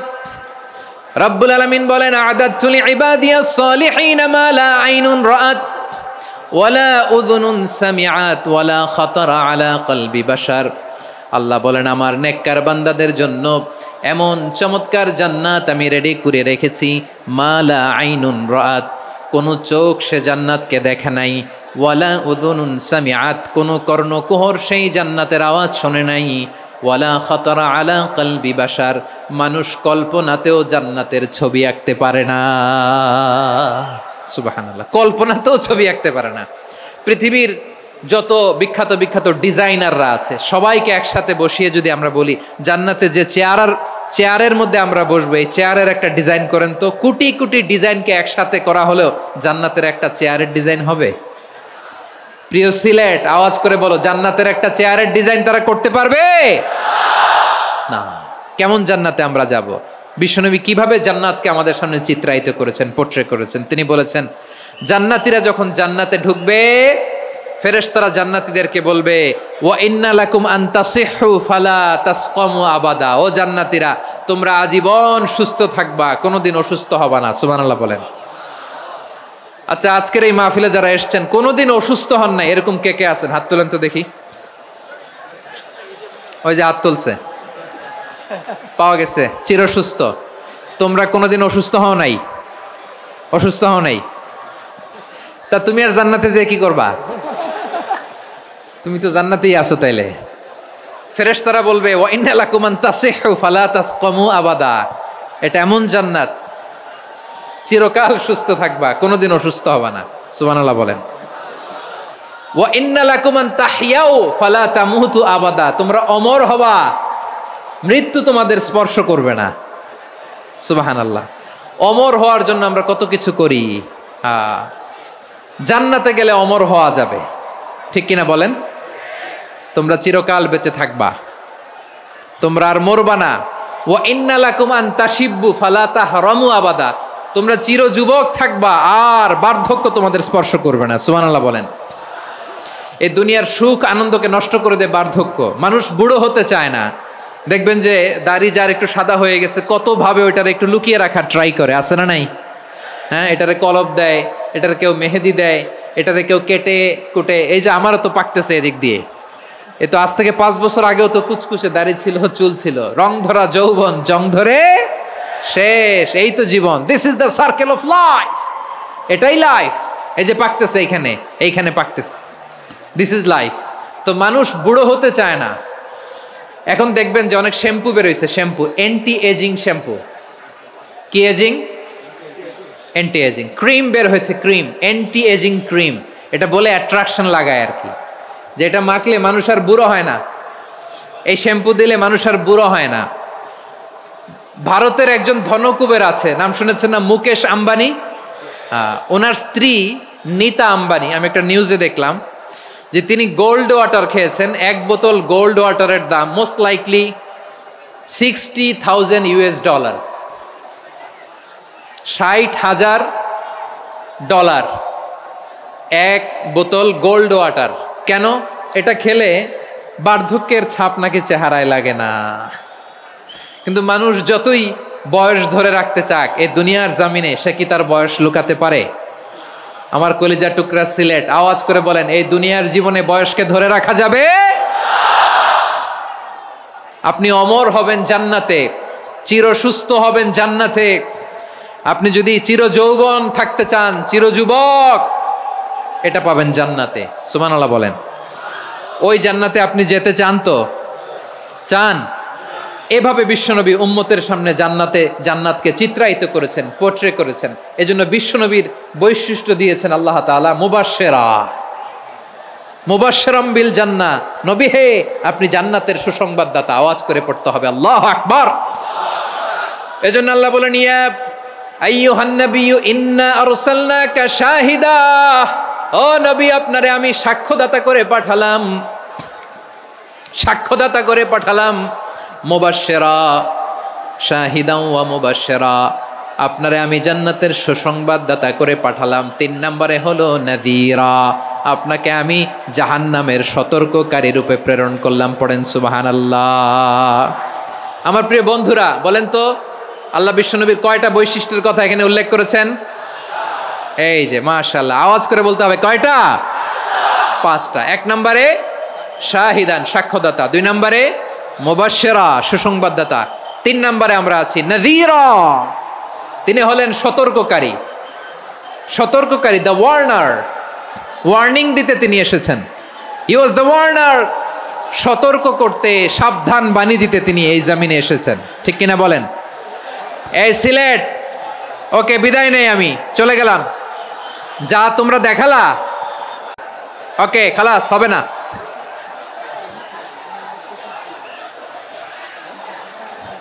রব্বুল আলামিন বলেন, আ'দাদতু লিইবাদিয়াস সালিহিন মা লা আইনুন রাআত ওয়ালা উযুনুন সামিআত ওয়ালা খাতারা আলা কলবি বাশার। আল্লাহ বলেন, আমার নেককার বান্দাদের জন্য এমন চমৎকার জান্নাত আমি রেডি করে রেখেছি, মা লা আইনুন রাআত, কোন চোখ সে জান্নাতকে দেখে নাই, ওয়ালা উযুনুন সামিআত, কোন কর্ণকুহর সেই জান্নাতের আওয়াজ শোনে নাই, ওয়ালা খাতারা আলা কলবি বাশার, মানুষ কল্পনাতেও জান্নাতের ছবি আঁকতে পারে না। সুবহানাল্লাহ, কল্পনাতেও ছবি আঁকতে পারে না। পৃথিবীর যত বিখ্যাত বিখ্যাত ডিজাইনাররা আছে সবাইকে একসাথে বসিয়ে যদি আমরা বলি জান্নাতে যে চেয়ারের মধ্যে আমরা বসবো, এই চেয়ারের একটা ডিজাইন করেন তো, কোটি কোটি ডিজাইনকে একসাথে করা হলেও জান্নাতের একটা চেয়ারের ডিজাইন হবে? প্রিয় সিলেট, আওয়াজ করে বলো, জান্নাতের একটা চেয়ারের ডিজাইন তারা করতে পারবে না। কেমন জান্নাতে আমরা যাব? বিশ্বনবী কিভাবে জান্নাতকে আমাদের সামনে চিত্রায়িত করেছেন, পোট্রে করেছেন? তিনি বলেছেন, জান্নাতীরা যখন জান্নাতে ঢুকবে, ফেরেশতারা জান্নাতীদেরকে বলবে, ওয়া ইন্না লাকুম আন তাসিহু ফালা তাসকামু আবাদা, ও জান্নাতীরা তোমরা আজীবন সুস্থ থাকবা, কোনোদিন অসুস্থ হবা না। সুবহানাল্লাহ বলেন। আচ্ছা, আজকের এই মাহফিলে যারা এসেছেন কোনোদিন অসুস্থ হন না, এরকম কে কে আছেন? হাত তোলেন তো দেখি। ওই যে হাত তুলছে, পাওয়া গেছে, চিরসুস্থ। তোমরা কোনোদিন অসুস্থ হও নাই? অসুস্থ হও নাই? তা তুমি আর জান্নাতে যে কি করবা? তুমি তো জান্নাতেই আছো তাইলে। ফেরেশতারা বলবে, ওয়া ইন্না লাকুম আন তাসিহু ফালা তাসকামু আবাদা, এটা এমন জান্নাত চিরকাল সুস্থ থাকবা, কোনোদিন অসুস্থ হবা না। সুবহানাল্লাহ বলেন। ওয়া ইন্না লাকুম আন তাহইয়াউ ফালা তামুতু আবাদা, তোমরা অমর হবা, মৃত্যু তোমাদের স্পর্শ করবে না। সুবহানাল্লাহ। অমর হওয়ার জন্য আমরা কত কিছু করি। জান্নাতে গেলে অমর হওয়া যাবে, ঠিক কিনা বলেন? তোমরা চিরকাল বেঁচে থাকবা, তোমরা আর মরবা না। ওয়া ইন্না লাকুম আন তাশিব্বু ফালা তাহরামু আবাদা, তোমরা চির যুবক থাকবা, আর বার্ধক্য তোমাদের স্পর্শ করবে না। সুবহানাল্লাহ বলেন। এই দুনিয়ার সুখ আনন্দকে নষ্ট করে দেয় বার্ধক্য। মানুষ বুড়ো হতে চায় না। দেখবেন যে দাড়ি যার একটু সাদা হয়ে গেছে, কত ভাবে ওইটার একটু লুকিয়ে রাখার ট্রাই করে, আছে না নাই? হ্যাঁ, এটারে কলপ দেয়, এটার কেউ মেহেদি দেয়, এটারে কেউ কেটে কুটে। এই যে আমারও তো পাকতেছে এদিক দিয়ে, এ তো আজ থেকে 5 বছর আগেও তো কুচকুচে দাড়ি ছিল, চুল ছিল, রং ধরা যৌবন, জং ধরে শেষ। এই তো জীবন। This is the circle of life, এটাই লাইফ। এই যে পাকতেছে এইখানে পাকতেছে, দিস ইজ লাইফ। তো মানুষ বুড়ো হতে চায় না। এখন দেখবেন যে অনেক শ্যাম্পু বেরোইছে, শ্যাম্পু অ্যান্টি এজিং শ্যাম্পু। কি এজিং? Anti aging. ক্রিম বের হয়েছে, ক্রিম, অ্যান্টি এজিং ক্রিম। এটা বলে অ্যাট্রাকশন লাগায় আর কি, যে এটা মাখলে মানুষ আর বুড়ো হয় না, এই শ্যাম্পু দিলে মানুষ আর বুড়ো হয় না। ভারতের একজন ধনকুবের আছে, নাম শুনেছেন না? মুকেশ আম্বানি। ওনার স্ত্রী নীতা আম্বানি, আমি একটা নিউজে দেখলাম যে তিনি গোল্ড ওয়াটার খেয়েছেন। 1 বোতল গোল্ড ওয়াটারের দাম মোস্ট লাইকলি $60,000 $60,000 1 বোতল গোল্ড ওয়াটার। কেন? এটা খেলে বার্ধক্যের ছাপ নাকি চেহারায় লাগে না। কিন্তু মানুষ যতই বয়স ধরে রাখতে চাক এই দুনিয়ার জামিনে, সে কি তার বয়স লুকাতে পারে? আমার কলিজা টুকরা সিলেট, আওয়াজ করে বলেন, এই দুনিয়ার জীবনে বয়সকে ধরে রাখা যাবে? আপনি অমর হবেন জান্নাতে, চির সুস্থ হবেন জান্নাতে। আপনি যদি চির যৌবন থাকতে চান, চির যুবক, এটা পাবেন জান্নাতে। সুবহানাল্লাহ বলেন। ওই জান্নাতে আপনি যেতে চান তো? চান? এভাবে বিশ্বনবী উম্মতের সামনে জান্নাতকে চিত্রায়িত করেছেন, পোট্রে করেছেন। এজন্য বিশ্বনবীর বৈশিষ্ট্য দিয়েছেন আল্লাহ তাআলা মুবাশশিরাম বিল জান্নাহ। নবী হে, আপনি জান্নাতের সুসংবাদদাতা। আওয়াজ করে পড়তে হবে আল্লাহু আকবার। এজন্য আল্লাহ বলেন, ইয়া আইয়ুহান নাবিয়্যু ইন্না আরসালনাকা শাহিদা, ও নবী আপনারে আমি সাক্ষ্যদাতা করে পাঠালাম, সাক্ষ্যদাতা করে পাঠালাম। মুবাশশিরা শাহিদাও ওয়া মুবাশশিরা, আপনারে আমি জান্নাতের সুসংবাদদাতা করে পাঠালাম। 3 নম্বরে হলো নাযীরা, আপনাকে আমি জাহান্নামের সতর্ককারী রূপে প্রেরণ করলাম। পড়েন সুবহানাল্লাহ। আমার প্রিয় বন্ধুরা, বলেন তো আল্লাহ বিশ্বনবীর কয়টা বৈশিষ্ট্যের কথা এখানে উল্লেখ করেছেন? এই যে মাশাআল্লাহ, আওয়াজ করে বলতে হবে, কয়টা? 5টা। 1 নম্বরে শাহিদান, সাক্ষ্যদাতা। 2 নম্বরে মুবাশশিরা, সুসংবাদদাতা। 3 নম্বরে আমরা আছি নাযীরা, তিনি হলেন সতর্ককারী। সতর্ককারী, দ্য ওয়ার্নার, ওয়ার্নিং দিতে তিনি এসেছেন। হি ওয়াজ দ্য ওয়ার্নার সতর্ক করতে, সাবধান বাণী দিতে তিনি এই জমিনে এসেছেন। ঠিক কিনা বলেন? এই সিলেট, ওকে বিদায় নেই, আমি চলে গেলাম। যা তোমরা দেখালা, ওকে খালাস, হবে না।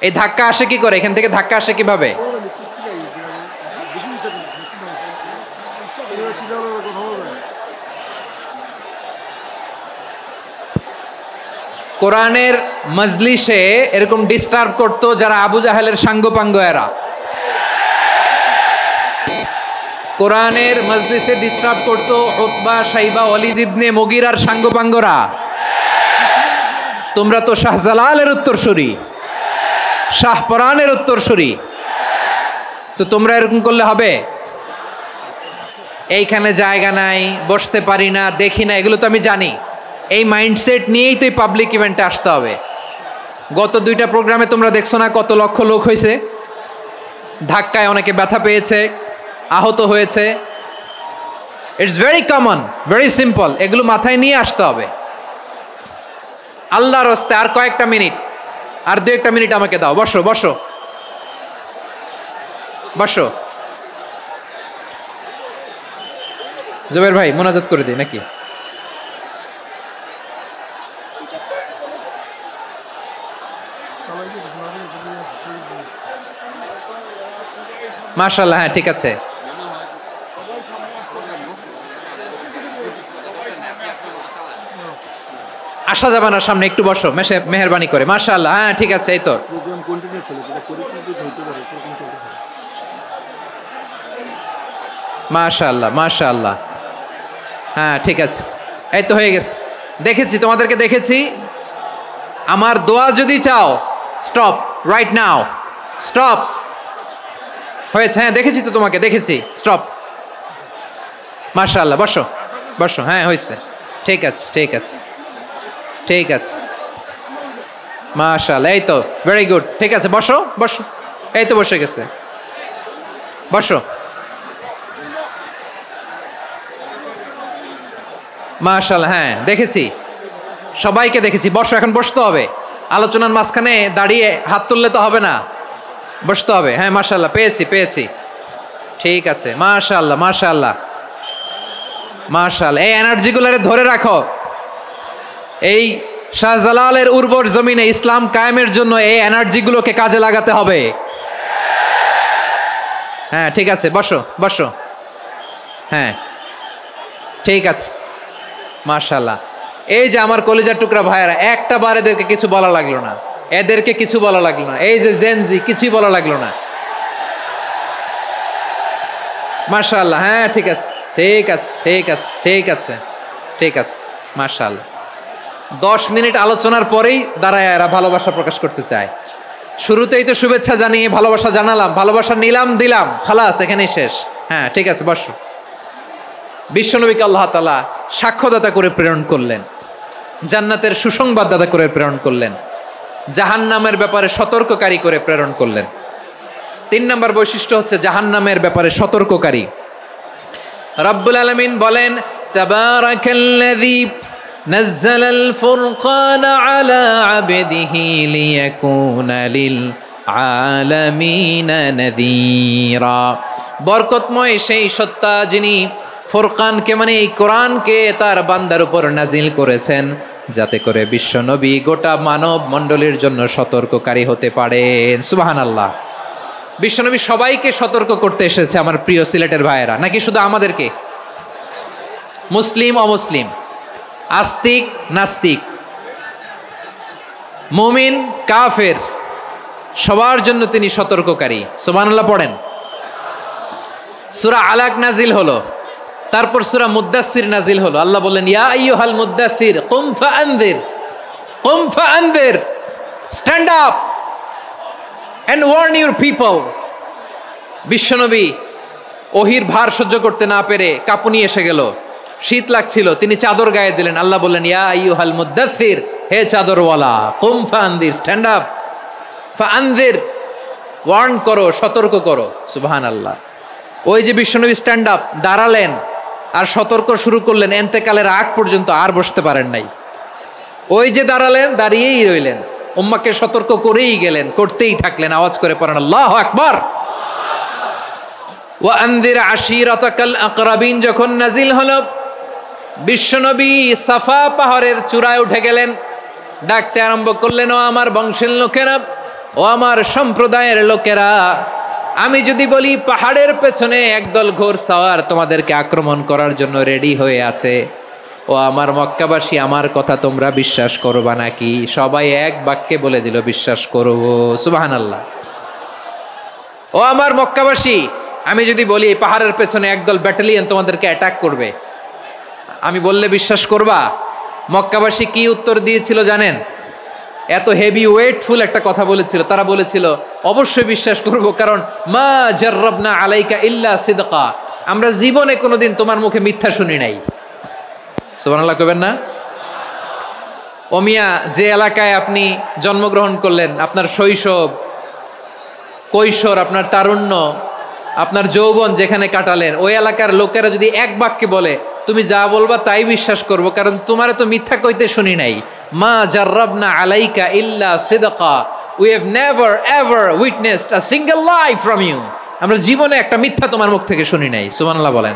এই ধাক্কা আসে কি করে? এখান থেকে ধাক্কা আসে কিভাবে? কোরআনের মজলিসে এরকম ডিস্টার্ব করতো যারা আবু জাহেলের সাঙ্গপাঙ্গ এরা। কোরআনের মজলিসে ডিস্টার্ব করতো উতবা, শাইবা, ওয়ালিদ ইবনে মুগীরার সাঙ্গপাঙ্গরা। তোমরা তো শাহজালালের উত্তরসূরি, শাহপরানের উত্তরসূরি, তো তোমরা এরকম করলে হবে? এইখানে জায়গা নাই, বসতে পারি না, দেখি না, এগুলো তো আমি জানি। এই মাইন্ডসেট নিয়েই তো এই পাবলিক ইভেন্টে আসতে হবে। গত 2টা প্রোগ্রামে তোমরা দেখছো না কত লক্ষ লোক হয়েছে? ধাক্কায় অনেকে ব্যথা পেয়েছে, আহত হয়েছে। It's very common, very simple. এগুলো মাথায় নিয়ে আসতে হবে। আল্লাহর হস্তে আর কয়েকটা মিনিট, আর 2-1 মিনিট আমাকে দাও। বসো বসো বসো। জুবের ভাই মোনাজাত করে দিই নাকি? মাশাআল্লাহ, হ্যাঁ ঠিক আছে। আসা যাবে না সামনে, একটু বসো মেহেরবানি করে। মাশাআল্লাহ, হ্যাঁ ঠিক আছে। এই তো মাশাআল্লাহ মাশাআল্লাহ, হ্যাঁ ঠিক আছে। এই তো হয়ে গেছে, দেখেছি তোমাদেরকে, দেখেছি। আমার দোয়া যদি চাও, স্টপ রাইট নাও, স্টপ। হয়েছে, হ্যাঁ দেখেছি তো তোমাকে, দেখেছি, স্টপ। মাশাআল্লাহ, বসো বসো, হ্যাঁ হয়েছে, ঠিক আছে ঠিক আছে ঠিক আছে। মাশাআল্লাহ, এই তো ভেরি গুড, ঠিক আছে, বসো বসো। এই তো বসে গেছে, বসো। মাশাআল্লাহ, হ্যাঁ দেখেছি, সবাইকে দেখেছি। বসো, এখন বসতে হবে। আলোচনার মাঝখানে দাঁড়িয়ে হাত তুললে তো হবে না, বসতে হবে। হ্যাঁ মাশাআল্লাহ, পেয়েছি পেয়েছি, ঠিক আছে। মাশাআল্লাহ মাশাআল্লাহ মাশাআল্লাহ। এই এনার্জিগুলোরে ধরে রাখো। এই শাহজালালের উর্বর জমিনে ইসলাম কায়েমের জন্য এই এনার্জিগুলোকে কাজে লাগাতে হবে। হ্যাঁ ঠিক আছে, বসো বসো, হ্যাঁ ঠিক আছে। মাশাআল্লাহ। এই যে আমার কলিজার টুকরা ভাইয়েরা, একটা বার এদেরকে কিছু বলা লাগলো না, এদেরকে কিছু বলা লাগলো না। এই যে জেনজি, কিছুই বলা লাগলো না। মাশাআল্লাহ, হ্যাঁ ঠিক আছে ঠিক আছে ঠিক আছে ঠিক আছে ঠিক আছে। মাশাআল্লাহ। 10 মিনিট আলোচনার পরেই দাঁড়ায় এরা ভালোবাসা প্রকাশ করতে চায়। শুরুতেই তো শুভেচ্ছা জানিয়ে ভালোবাসা জানালাম, ভালোবাসা নিলাম, দিলাম, খালাস, এখানেই শেষ। হ্যাঁ ঠিক আছে, বসো। বিশ্বনবীকে আল্লাহ তাআলা সাক্ষ্যদাতা করে প্রেরণ করলেন, জান্নাতের সুসংবাদদাতা করে প্রেরণ করলেন, জাহান্নামের ব্যাপারে সতর্ককারী করে প্রেরণ করলেন। 3 নম্বর বৈশিষ্ট্য হচ্ছে জাহান্নামের ব্যাপারে সতর্ককারী। রব্বুল আলামিন বলেন, তাবারাকাল্লাযী নাযালাল ফুরকানা আলা আবদিহি লিয়াকুনা লিল আলামিনা নাযীরা। বরকতময় সেই সত্তা যিনি ফুরকানকে, মানে এই কোরআনকে তার বান্দার উপর নাজিল করেছেন, যাতে করে বিশ্বনবী গোটা মানব মণ্ডলীর জন্য সতর্ককারী হতে পারেন। সুবহানাল্লাহ। বিশ্বনবী সবাইকে সতর্ক করতে এসেছে, আমার প্রিয় সিলেটের ভাইয়েরা। নাকি শুধু আমাদেরকে? মুসলিম অমুসলিম, আস্তিক নাস্তিক, মুমিন কাফের, সবার জন্য তিনি সতর্ককারী। সুবহানাল্লাহ পড়েন। সূরা আলাক নাজিল হলো, তারপর সূরা মুদ্দাসসির নাজিল হলো। আল্লাহ বললেন, ইয়া আইয়ুহাল মুদ্দাসসির কুম ফাআনযির, কুম ফাআনযির, stand up and warn your people. বিশ্বনবী ওহির ভার সহ্য করতে না পেরে কাঁপুনি এসে গেল, শীত লাগছিল, তিনি চাদর গায়ে দিলেন। আল্লাহ বললেন, ইয়া আইয়ুহাল মুদ্দাসসির, হে চাদরওয়ালা, কুম ফাআনযির, স্ট্যান্ড আপ, ফাআনযির, ওয়ার্ন করো, সতর্ক করো। সুবহানাল্লাহ। ওই যে বিশ্বনবী স্ট্যান্ড আপ, দাঁড়ালেন আর সতর্ক শুরু করলেন, এন্তেকালের আগ পর্যন্ত আর বসতে পারেন নাই। ওই যে দাঁড়ালেন, দাঁড়িয়েই রইলেন, উম্মাকে সতর্ক করেই গেলেন, করতেই থাকলেন। আওয়াজ করে পড়েন আল্লাহু আকবার। ওয়া আনযির আশীরাতাকাল আকরাবিন যখন নাজিল হলো, বিশ্বনবী সাফা পাহাড়ের চূড়ায় উঠে গেলেন, ডাকতে আরম্ভ করলেন, ও আমার বংশের লোকেরা, ও আমার সম্প্রদায়ের লোকেরা, আমি যদি বলি পাহাড়ের পেছনে একদল ঘোড়সাওয়ার তোমাদেরকে আক্রমণ করার জন্য রেডি হয়ে আছে, ও আমার মক্কাবাসী, আমার কথা তোমরা বিশ্বাস করবা নাকি? সবাই এক বাক্যে বলে দিল, বিশ্বাস করব। সুবহানাল্লাহ। ও আমার মক্কাবাসী, আমি যদি বলি এই পাহাড়ের পেছনে একদল ব্যাটালিয়ন তোমাদেরকে অ্যাটাক করবে, আমি বললে বিশ্বাস করবা? মক্কাবাসী কি উত্তর দিয়েছিল জানেন? এত হেভি ওয়েটফুল একটা কথা বলেছিল। তারা বলেছিল অবশ্যই বিশ্বাস করব, কারণ মা জাররাবনা আলাইকা ইল্লা সিদকা, আমরা জীবনে কোনোদিন তোমার মুখে মিথ্যা শুনি নাই। সুবহানাল্লাহ কইবেন না? ও মিয়া, যে এলাকায় আপনি জন্মগ্রহণ করলেন, আপনার শৈশব, কৈশোর, আপনার তারুণ্য, আপনার যৌবন যেখানে কাটালেন, ওই এলাকার লোকেরা যদি এক বাক্যে বলে তুমি যা বলবা তাই বিশ্বাস করব, কারণ তোমারে তো মিথ্যা কইতে শুনি নাই। মা জাররাবনা আলাইকা ইল্লা সিদকা, we have never ever witnessed a single lie from you, আমরা জীবনে একটা মিথ্যা তোমার মুখ থেকে শুনি নাই। সুবহানাল্লাহ বলেন।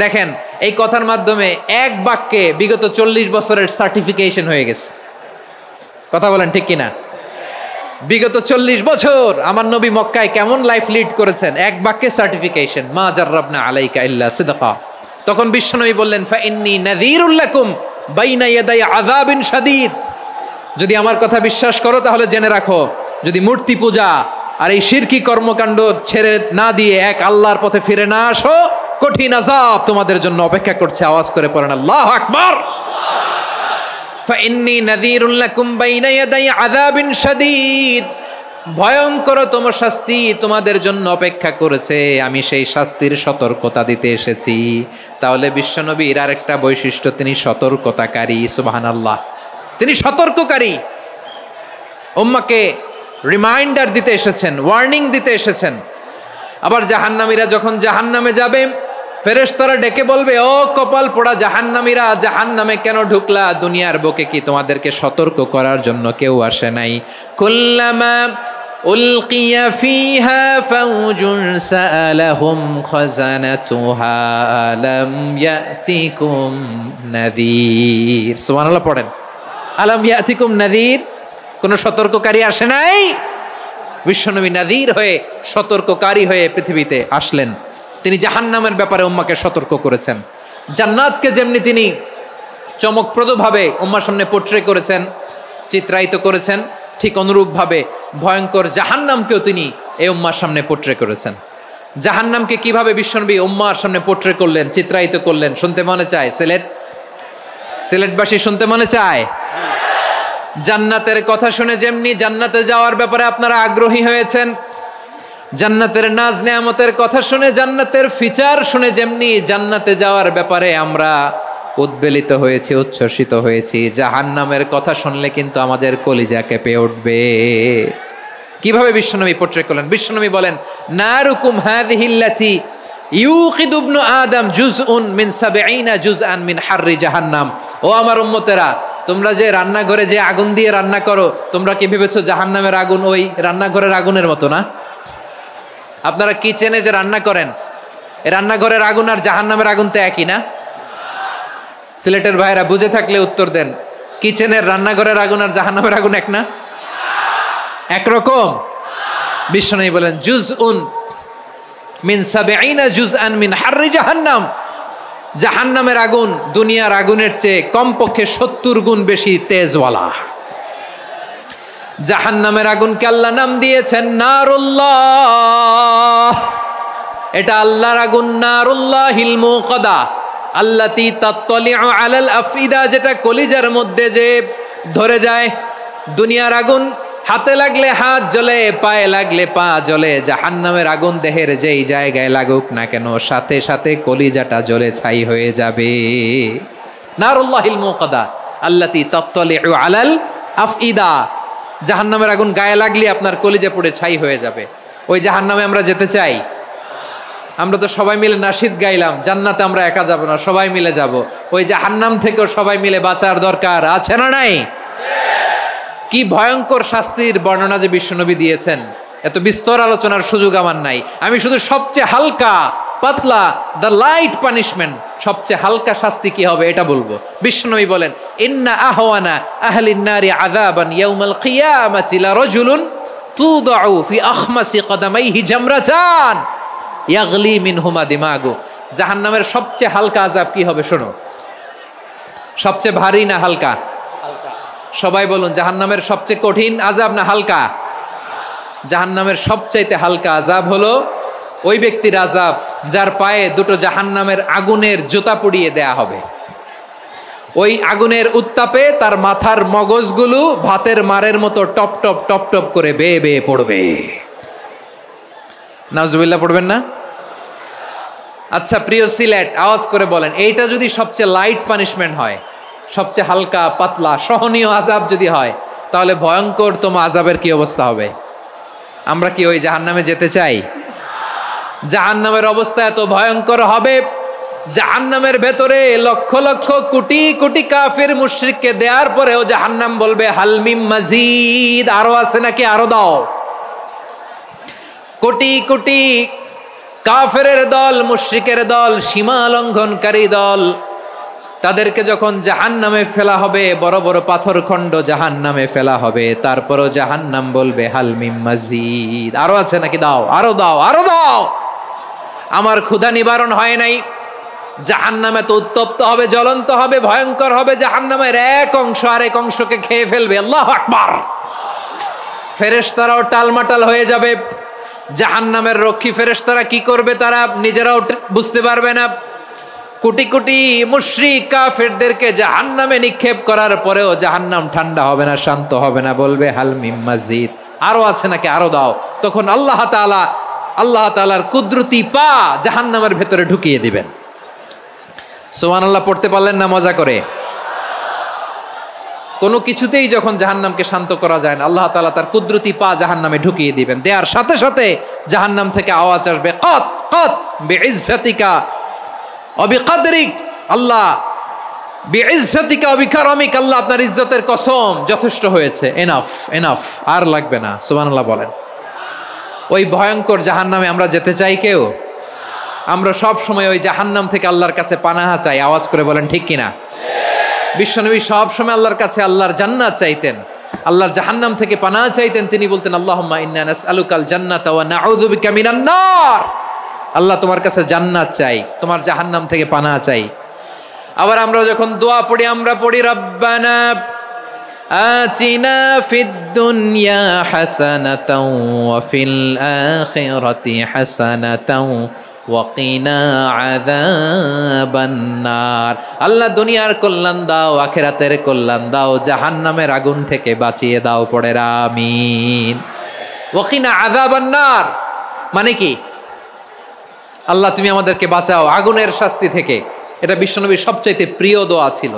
দেখেন, এই কথার মাধ্যমে এক বাক্যে বিগত 40 বছরের সার্টিফিকেশন হয়ে গেছে। কথা বলেন ঠিক কিনা? বিগত 40 বছর আমার নবী মক্কায় কেমন লাইফ লিড করেছেন, এক বাক্যে সার্টিফিকেশন, মা জাররাবনা আলাইকা ইল্লা সিদকা। তখন বিশ্বনবী বললেন, ফাইন্নী নাযীরুল লাকুম বাইনা ইয়াদাই আযাবিন শাদীদ, যদি আমার কথা বিশ্বাস করো তাহলে জেনে রাখো, যদি মূর্তি পূজা আর এই শিরকি কর্মকাণ্ড ছেড়ে না দিয়ে এক আল্লাহর পথে ফিরে না আসো, কঠিন আযাব তোমাদের জন্য অপেক্ষা করছে। আওয়াজ করে পড়েন আল্লাহু আকবার। ফাইন্নী নাযীরুল লাকুম বাইনা ইয়াদাই আযাবিন শাদীদ, ভয়ঙ্করতম শাস্তি তোমাদের জন্য অপেক্ষা করেছে, আমি সেই শাস্তির সতর্কতা দিতে এসেছি। তাহলে বিশ্বনবীর আরেকটা বৈশিষ্ট্য, তিনি সতর্কতাকারী। সুবহানাল্লাহ, তিনি সতর্ককারী। উম্মাকে রিমাইন্ডার দিতে এসেছেন, ওয়ার্নিং দিতে এসেছেন। আবার জাহান্নামীরা যখন জাহান্নামে যাবে, ফেরেশতারা ডেকে বলবে, ও কপাল পোড়া জাহান্নামীরা, জাহান্নামে কেন ঢুকলা? দুনিয়ার বুকে কি তোমাদেরকে সতর্ক করার জন্য কেউ আসে নাই? কুল্লামা উলকিয়া ফিহা ফাউজুন সাআলাহুম খাজানাতুহা আলাম ইয়াতিকুম নাযীর। সুবহানাল্লাহ পড়েন, আলাম ইয়াতিকুম নাযীর, কোন সতর্ককারী আসে নাই? বিশ্বনবী নাযীর হয়ে, সতর্ককারী হয়ে পৃথিবীতে আসলেন। তিনি জাহান্নামের ব্যাপারে উম্মাকে সতর্ক করেছেন। জান্নাতকে যেমনি তিনি চমকপ্রদভাবে উম্মার সামনে পোট্রে করেছেন, চিত্রায়িত করেছেন, ঠিক অনুরূপভাবে ভয়ঙ্কর জাহান্নামকেও তিনি এই উম্মার সামনে পোট্রে করেছেন। জাহান্নামকে কিভাবে বিশ্বনবী উম্মার সামনে পোট্রে করলেন, চিত্রায়িত করলেন, শুনতে মনে চায়? সিলেটবাসী শুনতে মনে চায়? জান্নাতের কথা শুনে যেমনি জান্নাতে যাওয়ার ব্যাপারে আপনারা আগ্রহী হয়েছেন, জান্নাতের নাজ নেয়ামতের কথা শুনে, জান্নাতের ফিচার শুনে যেমনি জান্নাতে যাওয়ার ব্যাপারে আমরা উদ্বেলিত হয়েছি, উচ্ছ্বসিত হয়েছি, জাহান্নামের কথা শুনলে কিন্তু আমাদের কলিজা কেঁপে উঠবে। কিভাবে বিশ্বনবী পোট্রে করলেন? বিশ্বনবী বলেন, নারুকুম হাযিহিল্লাতী ইউকিদু ইবনু আদম জুজউন মিন ৭০ জুজআন মিন হাররি জাহান্নাম। ও আমার উম্মতেরা, তোমরা যে রান্নাঘরে যে আগুন দিয়ে রান্না করো, তোমরা কি ভেবেছো জাহান্নামের আগুন ওই রান্নাঘরের আগুনের মতো না? আপনারা কিচেনে যে রান্না করেন, এই রান্নাঘরের আগুন আর জাহান্নামের আগুন তো একই না? সিলেটের ভাইরা বুঝে থাকলে উত্তর দেন, কিচেনের রান্নাঘরের আগুন আর জাহান্নামের আগুন এক না? একরকম? বিশ্বনবী বলেন, জুজউন মিন ৭০ জুজআন মিন হাররি জাহান্নাম, জাহান্নামের আগুন দুনিয়ার আগুনের চেয়ে কমপক্ষে ৭০ গুণ বেশি তেজওয়ালা। জাহান্নামের আগুনকে আল্লাহ নাম দিয়েছেন নারুল্লাহ। এটা আল্লাহর আগুন, নারুল্লাহিল মুকাদা আল্লাতী তাত্তালিউ আলাল আফইদা, যেটা কলিজার মধ্যে যে ধরে যায়। দুনিয়ার আগুন হাতে লাগলে হাত জ্বলে, পায়ে লাগলে পা জ্বলে, জাহান্নামের আগুন দেহের যেই জায়গায় লাগুক না কেন, সাথে সাথে কলিজাটা জ্বলে ছাই হয়ে যাবে। নারুল্লাহিল মুকাদা আল্লাতী তাত্তালিউ আলাল আফইদা, জাহান্নামের আগুন গায়ে লাগলে আপনার কলিজা পুড়ে ছাই হয়ে যাবে। ওই জাহান্নামে আমরা যেতে চাই? আমরা তো সবাই মিলে নাশিদ গাইলাম, জান্নাতে আমরা একা যাব না, সবাই মিলে যাব। ওই জাহান্নাম থেকেও সবাই মিলে বাঁচার দরকার আছে না নাই? কি ভয়ঙ্কর শাস্তির বর্ণনা যে বিশ্বনবী দিয়েছেন, এত বিস্তর আলোচনার সুযোগ আমার নাই। আমি শুধু সবচেয়ে হালকা পাতলা, দ্য লাইট পানিশমেন্ট, সবচেয়ে হালকা শাস্তি কি হবে এটা বলবো। বিশ্বনবী বলেন, ইন্না আহওয়ানা আহলিন নারি আযাবান ইয়াউমাল কিয়ামাতি লারাজুলুন তুদাউ ফি আখমাসি কদামাইহি জামরাতান ইয়াগলি মিনহুমা দিমাগু। জাহান্নামের সবচেয়ে হালকা আযাব কি হবে শোনো। সবচেয়ে ভারী না হালকা? সবাই বলুন, জাহান্নামের সবচেয়ে কঠিন আযাব না হালকা? জাহান্নামের সবচাইতে হালকা আযাব হলো ওই ব্যক্তির আযাব যার পায়ে দুটো জাহান্নামের আগুনের জুতা পুড়িয়ে দেয়া হবে। ওই আগুনের উত্তাপে তার মাথার মগজগুলো ভাতের মারের মতো টপ টপ টপ টপ করে বেয়ে বেয়ে পড়বে। নাউজুবিল্লাহ পড়বেন না? আচ্ছা প্রিয় সিলেট, আওয়াজ করে বলেন, এইটা যদি সবচেয়ে লাইট পানিশমেন্ট হয়, সবচেয়ে হালকা পাতলা সহনীয় আযাব যদি হয়, তাহলে ভয়ঙ্করতম আযাবের কি অবস্থা হবে? আমরা কি ওই জাহান্নামে যেতে চাই? জাহান্নামের অবস্থা এত ভয়ঙ্কর হবে, জাহান্নামের ভেতরে লক্ষ লক্ষ কোটি কোটি কাফির মুশরিককে দেওয়ার পরেও জাহান্নাম বলবে হালমিম মাজিদ, আরো আছে নাকি, আরো দাও। কোটি কোটি কাফেরের দল, মুশরিকের দল, সীমা লঙ্ঘনকারী দল, তাদেরকে যখন জাহান্নামে ফেলা হবে, বড় বড় পাথর খণ্ড জাহান্নামে ফেলা হবে, তারপরও জাহান্নাম বলবে হালমিম মাজিদ, আরো আছে নাকি, দাও, আরো দাও, আরো দাও। আমার ক্ষুধা নিবারণ হয় নাই। জাহান্নামে তো উত্তপ্ত হবে, জ্বলন্ত হবে, ভয়ঙ্কর হবে। জাহান্নামের এক অংশ আরেক অংশকে খেয়ে ফেলবে। আল্লাহু আকবার। ফেরেশতারাও টালমাটাল হয়ে যাবে। জাহান্নামের রক্ষী ফেরেশতারা কি করবে তারা নিজেরাও বুঝতে পারবে না। কোটি কোটি মুশরিক কাফেরদেরকে জাহান্নামে নিক্ষেপ করার পরেও জাহান্নাম ঠান্ডা হবে না, শান্ত হবে না, বলবে হাল মিম মাজিদ, আরো আছে নাকি, আরো দাও। তখন আল্লাহ তাআলার কুদরতি পা জাহান্নামের ভেতরে ঢুকিয়ে দিবেন। সুবহানাল্লাহ পড়তে পারলেন না মজা করে? কোনো কিছুতেই যখন জাহান্নামকে শান্ত করা যায় না, আল্লাহ তাআলা তার কুদরতি পা জাহান্নামে ঢুকিয়ে দিবেন। দেওয়ার সাথে সাথে জাহান্নাম থেকে আওয়াজ আসবে, কাত কাত বিইজ্জাতিকা ওয়া বিকদরিক, আল্লাহ বিইজ্জাতিকা ওয়া বিকারামিক, আল্লাহ আপনার ইজ্জতের কসম, যথেষ্ট হয়েছে, এনাফ এনাফ, আর লাগবে না। সুবহানাল্লাহ বলেন। ওই ভয়ঙ্কর জাহান্নামে আমরা যেতে চাই কেউ? আমরা সব সময় ওই জাহান্নাম থেকে আল্লাহর কাছে পানাহা চাই। আওয়াজ করে বলেন ঠিক কিনা? বিশ্বনবী সব সময় আল্লাহর কাছে আল্লাহর জান্নাত চাইতেন, আল্লাহর জাহান্নাম থেকে পানাহা চাইতেন। তিনি বলতেন, আল্লাহুম্মা ইন্না নাসআলুকাল জান্নাতা ওয়া নাউযু বিকা মিনান নার। আল্লাহ তোমার কাছে জান্নাত চাই, তোমার জাহান্নাম থেকে পানাহা চাই। আবার আমরা যখন দোয়া পড়ি, আমরা পড়ি রব্বানা আতিনা ফিদ দুনিয়া হাসানাতাও ওয়া ফিল আখিরাতি হাসানাতাও ওয়া কিনা আযাবান নার। আল্লাহ দুনিয়ার কল্যাণ দাও, আখিরাতের কল্যাণ দাও, জাহান্নামের আগুন থেকে বাঁচিয়ে দাও। পড়ে আমিন। ওয়া কিনা আযাবান নার মানে কি? আল্লাহ তুমি আমাদেরকে বাঁচাও আগুনের শাস্তি থেকে। এটা বিশ্বনবীর সবচাইতে প্রিয় দোয়া ছিল।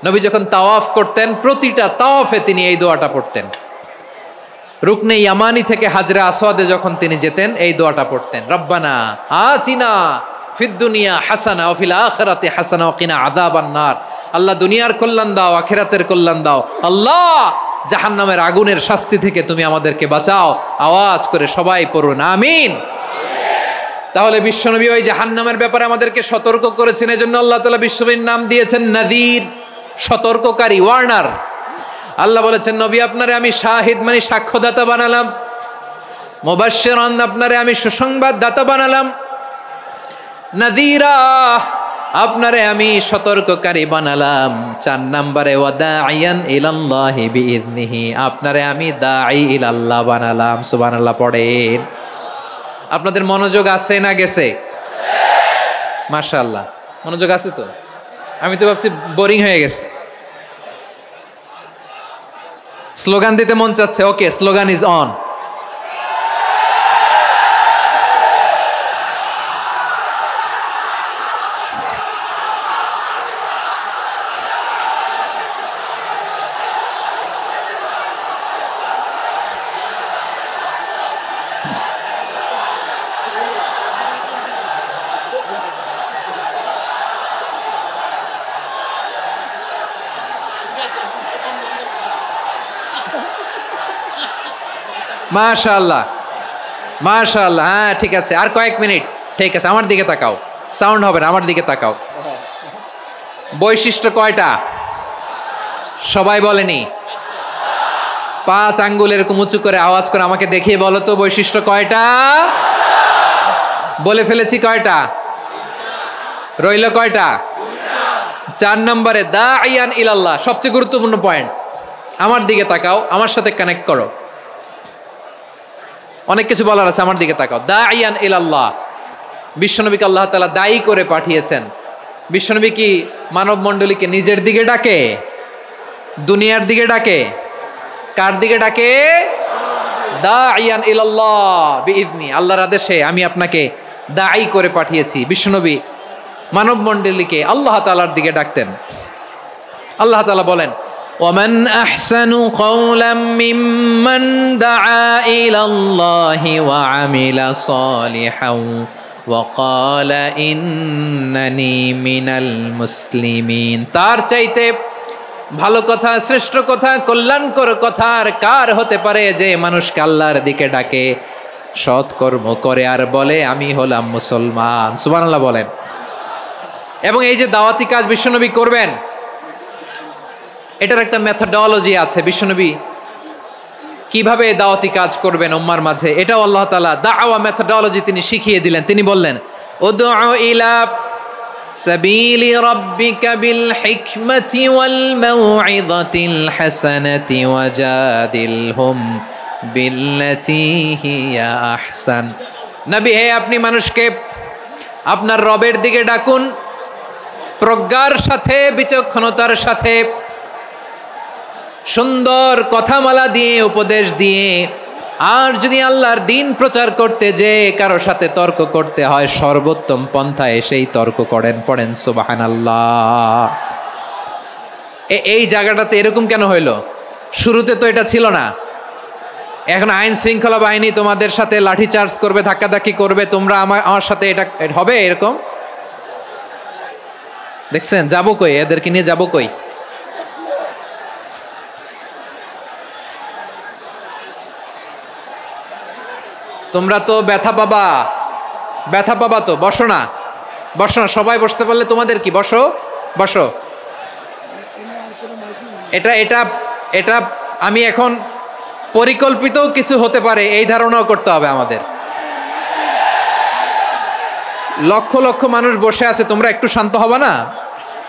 নবী যখন তাওয়াফ করতেন, প্রতিটা তাওয়াফে তিনি এই দোয়াটা পড়তেন। রুকনে ইয়ামানি থেকে হাজরে আসওয়াদে যখন তিনি যেতেন, এই দোয়াটা পড়তেন, রব্বানা আতিনা ফিদ দুনিয়া হাসানা ওয়া ফিল আখিরাতি হাসানা ওয়া কিনা আযাবান নার। আল্লাহ দুনিয়ার কল্যাণ দাও, আখিরাতের কল্যাণ দাও। আল্লাহ জাহান্নামের আগুনের শাস্তি থেকে তুমি আমাদেরকে বাঁচাও। আওয়াজ করে সবাই পড়ুন আমিন। তাহলে বিশ্বনবী ওই জাহান্নামের ব্যাপারে আমাদেরকে সতর্ক করেছেন। এজন্য আল্লাহ তাআলা বিশ্বনবীর নাম দিয়েছেন নাযীর, সতর্ককারী, ওয়ার্নার। আল্লাহ বলেছেন, নবী আপনারে আমি শাহিদ মানে সাক্ষ্যদাতা বানালাম, মুবাশশিরান আপনারে আমি সুসংবাদ দাতা বানালাম, নাযীরা আপনারে আমি সতর্ককারী বানালাম। 4 নম্বরে ওয়া দাঈয়ান ইলাল্লাহি বিইذনিহি, আপনারে আমি দাঈ ইলাল্লাহ বানালাম। সুবহানাল্লাহ পড়েন। আপনাদের মনোযোগ আছে না গেছে? মাশাআল্লাহ মনোযোগ আছে তো। আমি তো ভাবছি বোরিং হয়ে গেছে। স্লোগান দিতে মন চাচ্ছে। ওকে, স্লোগান ইজ অন। মাশাআল্লাহ, মাশাআল্লাহ। হ্যাঁ ঠিক আছে, আর কয়েক মিনিট। ঠিক আছে, আমার দিকে তাকাও, সাউন্ড হবে না, আমার দিকে তাকাও। বৈশিষ্ট্য কয়টা সবাই বলেনি? 5 আঙ্গুল এরকম উঁচু করে আওয়াজ করে আমাকে দেখিয়ে বলো তো বৈশিষ্ট্য কয়টা? বলে ফেলেছি কয়টা? রইল কয়টা? 4 নম্বরে দাঈয়ান ইলাল্লাহ, সবচেয়ে গুরুত্বপূর্ণ পয়েন্ট। আমার দিকে তাকাও, আমার সাথে কানেক্ট করো। অনেক কিছু বলার আছে, আমার দিকে তাকাও। দাঈয়ান ইলাল্লাহ, বিশ্বনবীকে আল্লাহ তাআলা দায়ী করে পাঠিয়েছেন। বিশ্বনবী কি মানব মণ্ডলীকে নিজের দিকে ডাকে, দুনিয়ার দিকে ডাকে? কার দিকে ডাকে? দাঈয়ান ইলাল্লাহ বিইذনি, আল্লাহর আদেশে আমি আপনাকে দায়ী করে পাঠিয়েছি। বিশ্বনবী মানব মণ্ডলীকে আল্লাহ তাআলার দিকে ডাকতেন। আল্লাহ তাআলা বলেন, ওয়ামান আহসানু কাওলাম মিম্মান দাআ ইলাল্লাহি ওয়া আমিলা সালিহান ওয়া ক্বালা ইন্নানি মিনাল মুসলিমিন। তার চাইতে ভালো কথা, শ্রেষ্ঠ কথা, কল্যাণকর কথা আর কার হতে পারে যে মানুষকে আল্লাহর দিকে ডাকে, সৎকর্ম করে আর বলে আমি হলাম মুসলমান। সুবহানাল্লাহ বলেন। এবং এই যে দাওয়াতি কাজ বিশ্বনবী করবেন, এটার একটা মেথডোলজি আছে। বিশ্বনবী কিভাবে দাওয়াতি কাজ করবেন উম্মার মাঝে, এটাও আল্লাহ তাআলা দাওয়া মেথডোলজি তিনি শিখিয়ে দিলেন। তিনি বললেন, উদউ ইলা সাবিলি রাব্বিকা বিল হিকমাতি ওয়াল মাউইযাতিল হাসানাতি ওয়াজাদিলহুম বিল্লাতী হিয়া আহসান। নবী হে, আপনি মানুষকে আপনার রবের দিকে ডাকুন প্রজ্ঞার সাথে, বিচক্ষণতার সাথে, সুন্দর কথামালা দিয়ে, উপদেশ দিয়ে। আর যদি আল্লাহর দিন প্রচার করতে যে কারো সাথে তর্ক করতে হয়, সর্বোত্তম পন্থায় সেই তর্ক করেন। পড়েন সুবহানাল্লাহ। এই জায়গাটাতে এরকম কেন হইল? শুরুতে তো এটা ছিল না। এখন আইন শৃঙ্খলা বাহিনী তোমাদের সাথে লাঠি চার্জ করবে, ধাক্কাধাক্কি করবে, তোমরা আমার সাথে এটা হবে এরকম? দেখছেন যাবো কই, এদেরকে নিয়ে যাবো কই? তোমরা তো ব্যথা পাবা, ব্যথা পাবা তো। বসো না, বসো না, সবাই বসতে পারলে তোমাদের কি, বসো বসো। এটা এটা এটা আমি এখন পরিকল্পিত কিছু হতে পারে এই ধারণাও করতে হবে আমাদের। লক্ষ লক্ষ মানুষ বসে আছে, তোমরা একটু শান্ত হবে না?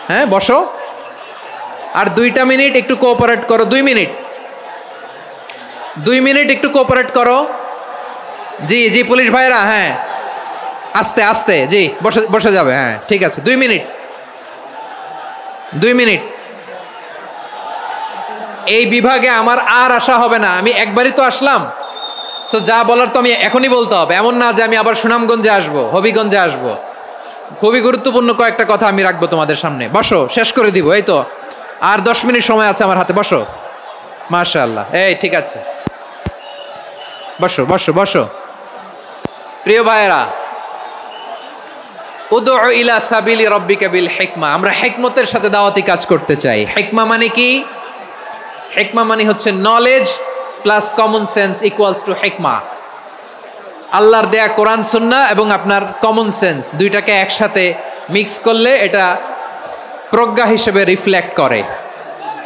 হ্যাঁ বসো, আর 2টা মিনিট একটু কোঅপারেট করো। 2 মিনিট, 2 মিনিট একটু কোঅপারেট করো। জি জি পুলিশ ভাইরা, হ্যাঁ আস্তে আস্তে, জি বসে বসে যাবে। হ্যাঁ ঠিক আছে, 2 মিনিট, 2 মিনিট। এই বিভাগে আমার আর আসা হবে না, আমি একবারই তো আসলাম। সো যা বলার তো আমি এখনই বলতে হবে, এমন না যে আমি আবার সুনামগঞ্জে আসবো, হবিগঞ্জে আসবো। খুবই গুরুত্বপূর্ণ কয়েকটা কথা আমি রাখবো তোমাদের সামনে। বসো, শেষ করে দিব। এই তো আর 10 মিনিট সময় আছে আমার হাতে। বসো, মাশাআল্লাহ। এই ঠিক আছে, বসো বসো বসো। প্রিয় ভাইয়েরা, উদউ ইলা সাবিলি রাব্বিকা বিল হিকমা, আমরা হিকমতের সাথে দাওয়াতি কাজ করতে চাই। হিকমা মানে কি? হিকমা মানে হচ্ছে knowledge plus common sense equals to হিকমা। আল্লাহর দেয়া কোরআন সুন্নাহ এবং আপনার কমন সেন্স, দুইটাকে একসাথে মিক্স করলে এটা প্রজ্ঞা হিসেবে রিফ্লেক্ট করে।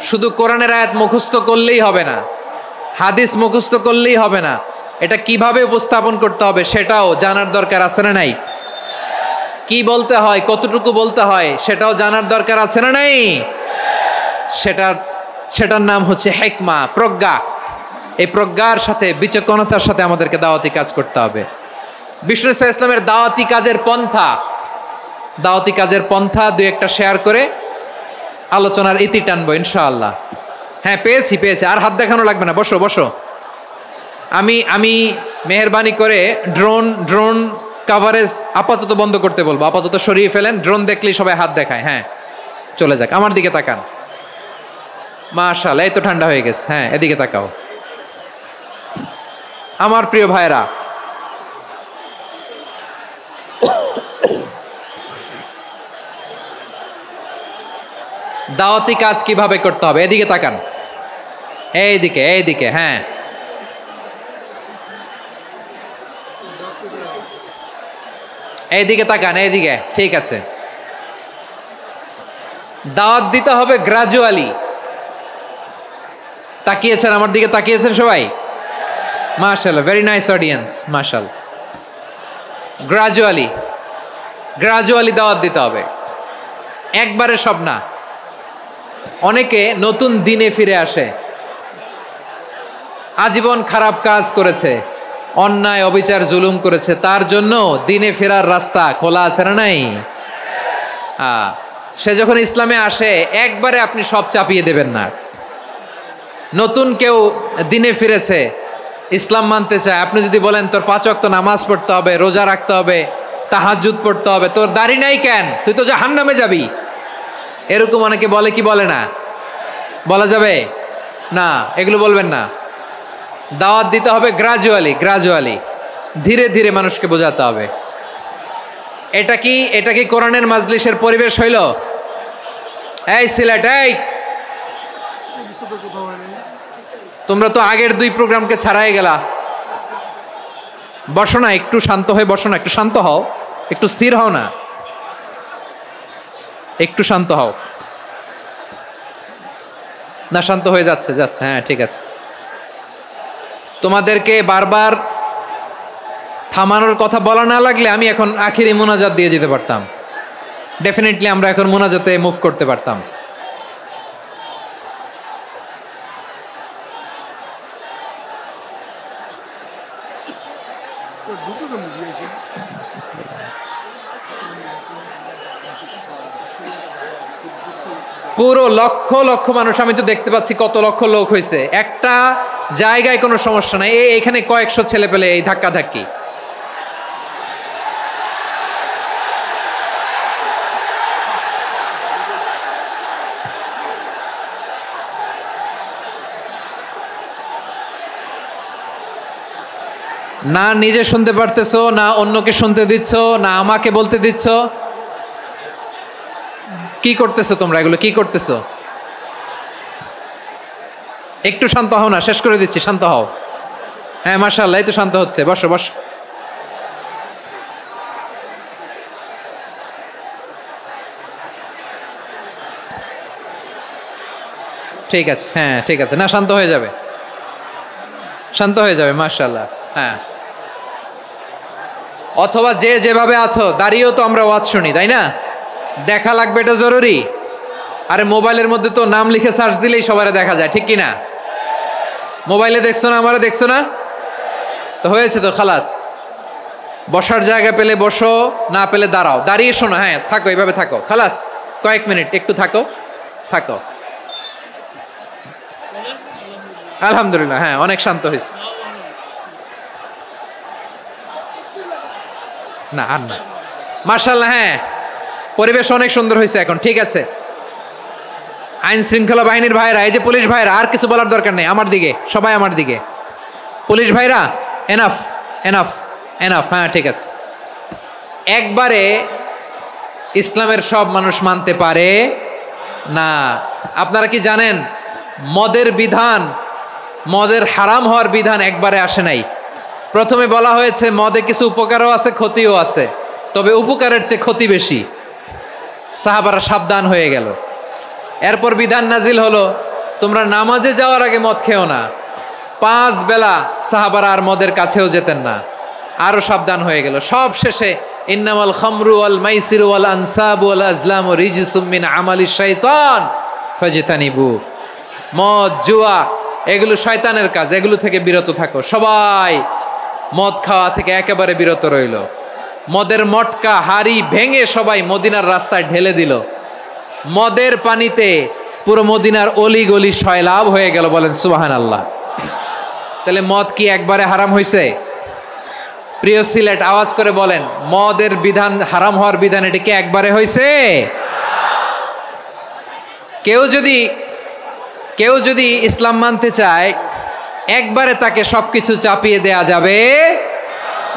শুধু কোরআনের আয়াত মুখস্থ করলেই হবে না, হাদিস মুখস্থ করলেই হবে না, এটা কিভাবে উপস্থাপন করতে হবে সেটাও জানার দরকার আছে না নাই? কি বলতে হয়, কতটুকু বলতে হয় সেটাও জানার দরকার আছে না নাই? সেটার নাম হচ্ছে হিকমা, প্রজ্ঞা। এই প্রজ্ঞার সাথে, বিচক্ষণতার সাথে আমাদেরকে দাওয়াতি কাজ করতে হবে। বিষ্ণু ইসলামের দাওয়াতি কাজের পন্থা, দাওয়াতি কাজের পন্থা 2-1টা শেয়ার করে আলোচনার ইতি টানবো ইনশাআল্লাহ। হ্যাঁ পেয়েছি, আর হাত দেখানো লাগবে না, বসো বসো। আমি মেহেরবানি করে ড্রোন কাভারেজ আপাতত বন্ধ করতে বলবো, আপাতত সরিয়ে ফেলেন। ড্রোন দেখলেই সবাই হাত দেখায়। হ্যাঁ চলে যাক, আমার দিকে তাকান। মাশাআল্লাহ, এই তো ঠান্ডা হয়ে গেছে। হ্যাঁ এদিকে তাকাও। আমার প্রিয় ভাইরা, দাওয়াতি কাজ কিভাবে করতে হবে এদিকে তাকান। এইদিকে এইদিকে, হ্যাঁ এইদিকে তাকান, এইদিকে, ঠিক আছে। দাওয়াত দিতে হবে গ্রাজুয়ালি। তাকিয়েছেন আমার দিকে, তাকিয়েছেন সবাই? মাশাআল্লাহ, ভেরি নাইস অডিয়েন্স, মাশাআল্লাহ। গ্রাজুয়ালি গ্রাজুয়ালি দাওয়াত দিতে হবে, একবারে সব না। অনেকে নতুন দিনে ফিরে আসে, আজীবন খারাপ কাজ করেছে, অন্যায় অবিচার জুলুম করেছে, তার জন্য দিনে ফেরার রাস্তা খোলা আছে না নাই? সে যখন ইসলামে আসে একবারে আপনি সব চাপিয়ে দেবেন না। নতুন কেউ দিনে ফিরেছে, ইসলাম মানতে চায়, আপনি যদি বলেন তোর 5 ওয়াক্ত নামাজ পড়তে হবে, রোজা রাখতে হবে, তাহাজ্জুদ পড়তে হবে, তোর দাড়ি নাই কেন, তুই তো জাহান্নামে যাবি, এরকম অনেকে বলে কি বলে না? বলা যাবে না, এগুলো বলবেন না। দাওয়াত দিতে হবে গ্রাজুয়ালি, গ্রাজুয়ালি, ধীরে ধীরে মানুষকে বোঝাতে হবে। এটা কি কোরআনের মাজলিসের পরিবেশ হইল? এই সিলেট, এই তোমরা তো আগের 2 প্রোগ্রামকে ছাড়াই গেলা। বসো না, একটু শান্ত হয়ে বসো না, একটু শান্ত হও, একটু স্থির হও না, একটু শান্ত হও না। শান্ত হয়ে যাচ্ছে, হ্যাঁ ঠিক আছে। তোমাদেরকে বারবার থামানোর কথা বলা না লাগলে আমি এখন আখিরি মোনাজাত দিয়ে যেতে পারতাম। ডেফিনেটলি আমরা এখন মোনাজাতে মুভ করতে পারতাম। পুরো লক্ষ লক্ষ মানুষ, আমি তো দেখতে পাচ্ছি কত লক্ষ লোক হয়েছে, একটা জায়গায় কোনো সমস্যা নাই। এখানে কয়েকশো ছেলে পেলে এই ধাক্কা ধাক্কি। না নিজে শুনতে পারতেছো, না অন্যকে শুনতে দিচ্ছ, না আমাকে বলতে দিচ্ছ। কি করতেছো তোমরা, এগুলো কি করতেছো? একটু শান্ত হও না, শেষ করে দিচ্ছি, শান্ত হও। হ্যাঁ মাশাআল্লাহ, এই তো শান্ত হচ্ছে, বসো বসো। ঠিক আছে, হ্যাঁ ঠিক আছে, না শান্ত হয়ে যাবে, শান্ত হয়ে যাবে, মাশাআল্লাহ। হ্যাঁ, অথবা যে যেভাবে আছো দাঁড়িয়েও তো আমরা ওয়াজ শুনি, তাই না? দেখা লাগবে, এটা জরুরি। আরে মোবাইলের মধ্যে তো নাম লিখে সার্চ দিলেই সবারে দেখা যায়, ঠিক কি না? মোবাইলে দেখছো না, আমারে দেখছো না, তো হয়েছে তো, খালাস। বসার জায়গা পেলে বসো, না পেলে দাঁড়াও, দাঁড়িয়ে শোনো, হ্যাঁ থাকো, এইভাবে থাকো, খালাস। কয়েক মিনিট একটু থাকো, থাকো। আলহামদুলিল্লাহ, হ্যাঁ অনেক শান্ত হয়েছে। না আর না, মাশাআল্লাহ, হ্যাঁ পরিবেশ অনেক সুন্দর হয়েছে এখন, ঠিক আছে। আইন শৃঙ্খলা বাহিনীর ভাইরা, এই যে পুলিশ ভাইরা, আর কিছু বলার দরকার নেই, আমার দিকে সবাই, আমার দিকে। পুলিশ ভাইরা, এনাফ এনাফ এনাফ, হ্যাঁ ঠিক আছে। একবারে ইসলামের সব মানুষ মানতে পারে না। আপনারা কি জানেন মদের বিধান, মদের হারাম হওয়ার বিধান একবারে আসে নাই। প্রথমে বলা হয়েছে মদে কিছু উপকারও আছে, ক্ষতিও আছে, তবে উপকারের চেয়ে ক্ষতি বেশি। সাহাবারা সাবধান হয়ে গেল। এরপর বিধান নাজিল হলো, তোমরা নামাজে যাওয়ার আগে মদ খেও না। 5 বেলা সাহাবারা আর মদের কাছেও যেতেন না, আরো সাবধান হয়ে গেল। সব শেষে ইন্নামাল খামরু ওয়াল মাইসিরু ওয়াল আনসাবু ওয়াল আজলামু রিজসুম মিন আমালিশ শাইতান ফাজতানিবু। মদ, জুয়া এগুলো শয়তানের কাজ, এগুলো থেকে বিরত থাকো। সবাই মদ খাওয়া থেকে একেবারে বিরত রইল। মদের মটকা হাড়ি ভেঙে সবাই মদিনার রাস্তায় ঢেলে দিল। মদের পানিতে পুরো মদিনার অলি গলি সয়লাভ হয়ে গেল, বলেন সুবহানাল্লাহ। তাহলে মদ কি একবারে হারাম হয়েছে? প্রিয় সিলেট, আওয়াজ করে বলেন, মদের বিধান, হারাম হওয়ার বিধান এটা কি একবারে হয়েছে? কেউ যদি ইসলাম মানতে চায় একবারে তাকে সবকিছু চাপিয়ে দেয়া যাবে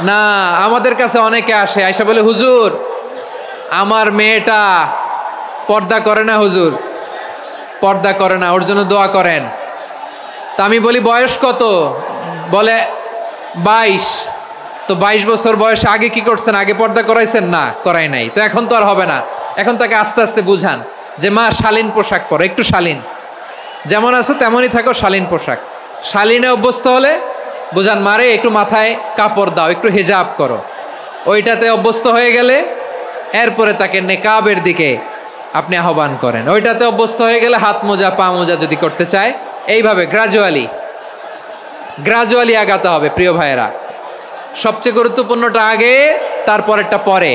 না। আমাদের কাছে অনেকে আসে, আয়সা বলে, হুজুর আমার মেয়েটা পর্দা করে না, হুজুর পর্দা করে না, ওর জন্য দোয়া করেন। তা আমি বলি বয়স কত, বলে 22। তো 22 বছর বয়সে আগে কি করছেন? আগে পর্দা করাইছেন? না, করাই নাই। তো এখন তো আর হবে না। এখন তাকে আস্তে আস্তে বুঝান যে মা শালীন পোশাক পরো, একটু শালীন, যেমন আছো তেমনই থাকো, শালীন পোশাক। শালীনে অভ্যস্ত হলে বুঝান মারে একটু মাথায় কাপড় দাও, একটু হিজাব করো। ওইটাতে অভ্যস্ত হয়ে গেলে এরপরে তাকে নেকাবের দিকে আপনি আহ্বান করেন। ওইটাতে অভ্যস্ত হয়ে গেলে হাত মোজা পা মোজা যদি করতে চায়, এইভাবে গ্রাজুয়ালি আগাতে হবে প্রিয় ভাইয়েরা। সবচেয়ে গুরুত্বপূর্ণটা আগে, তারপরেরটা পরে।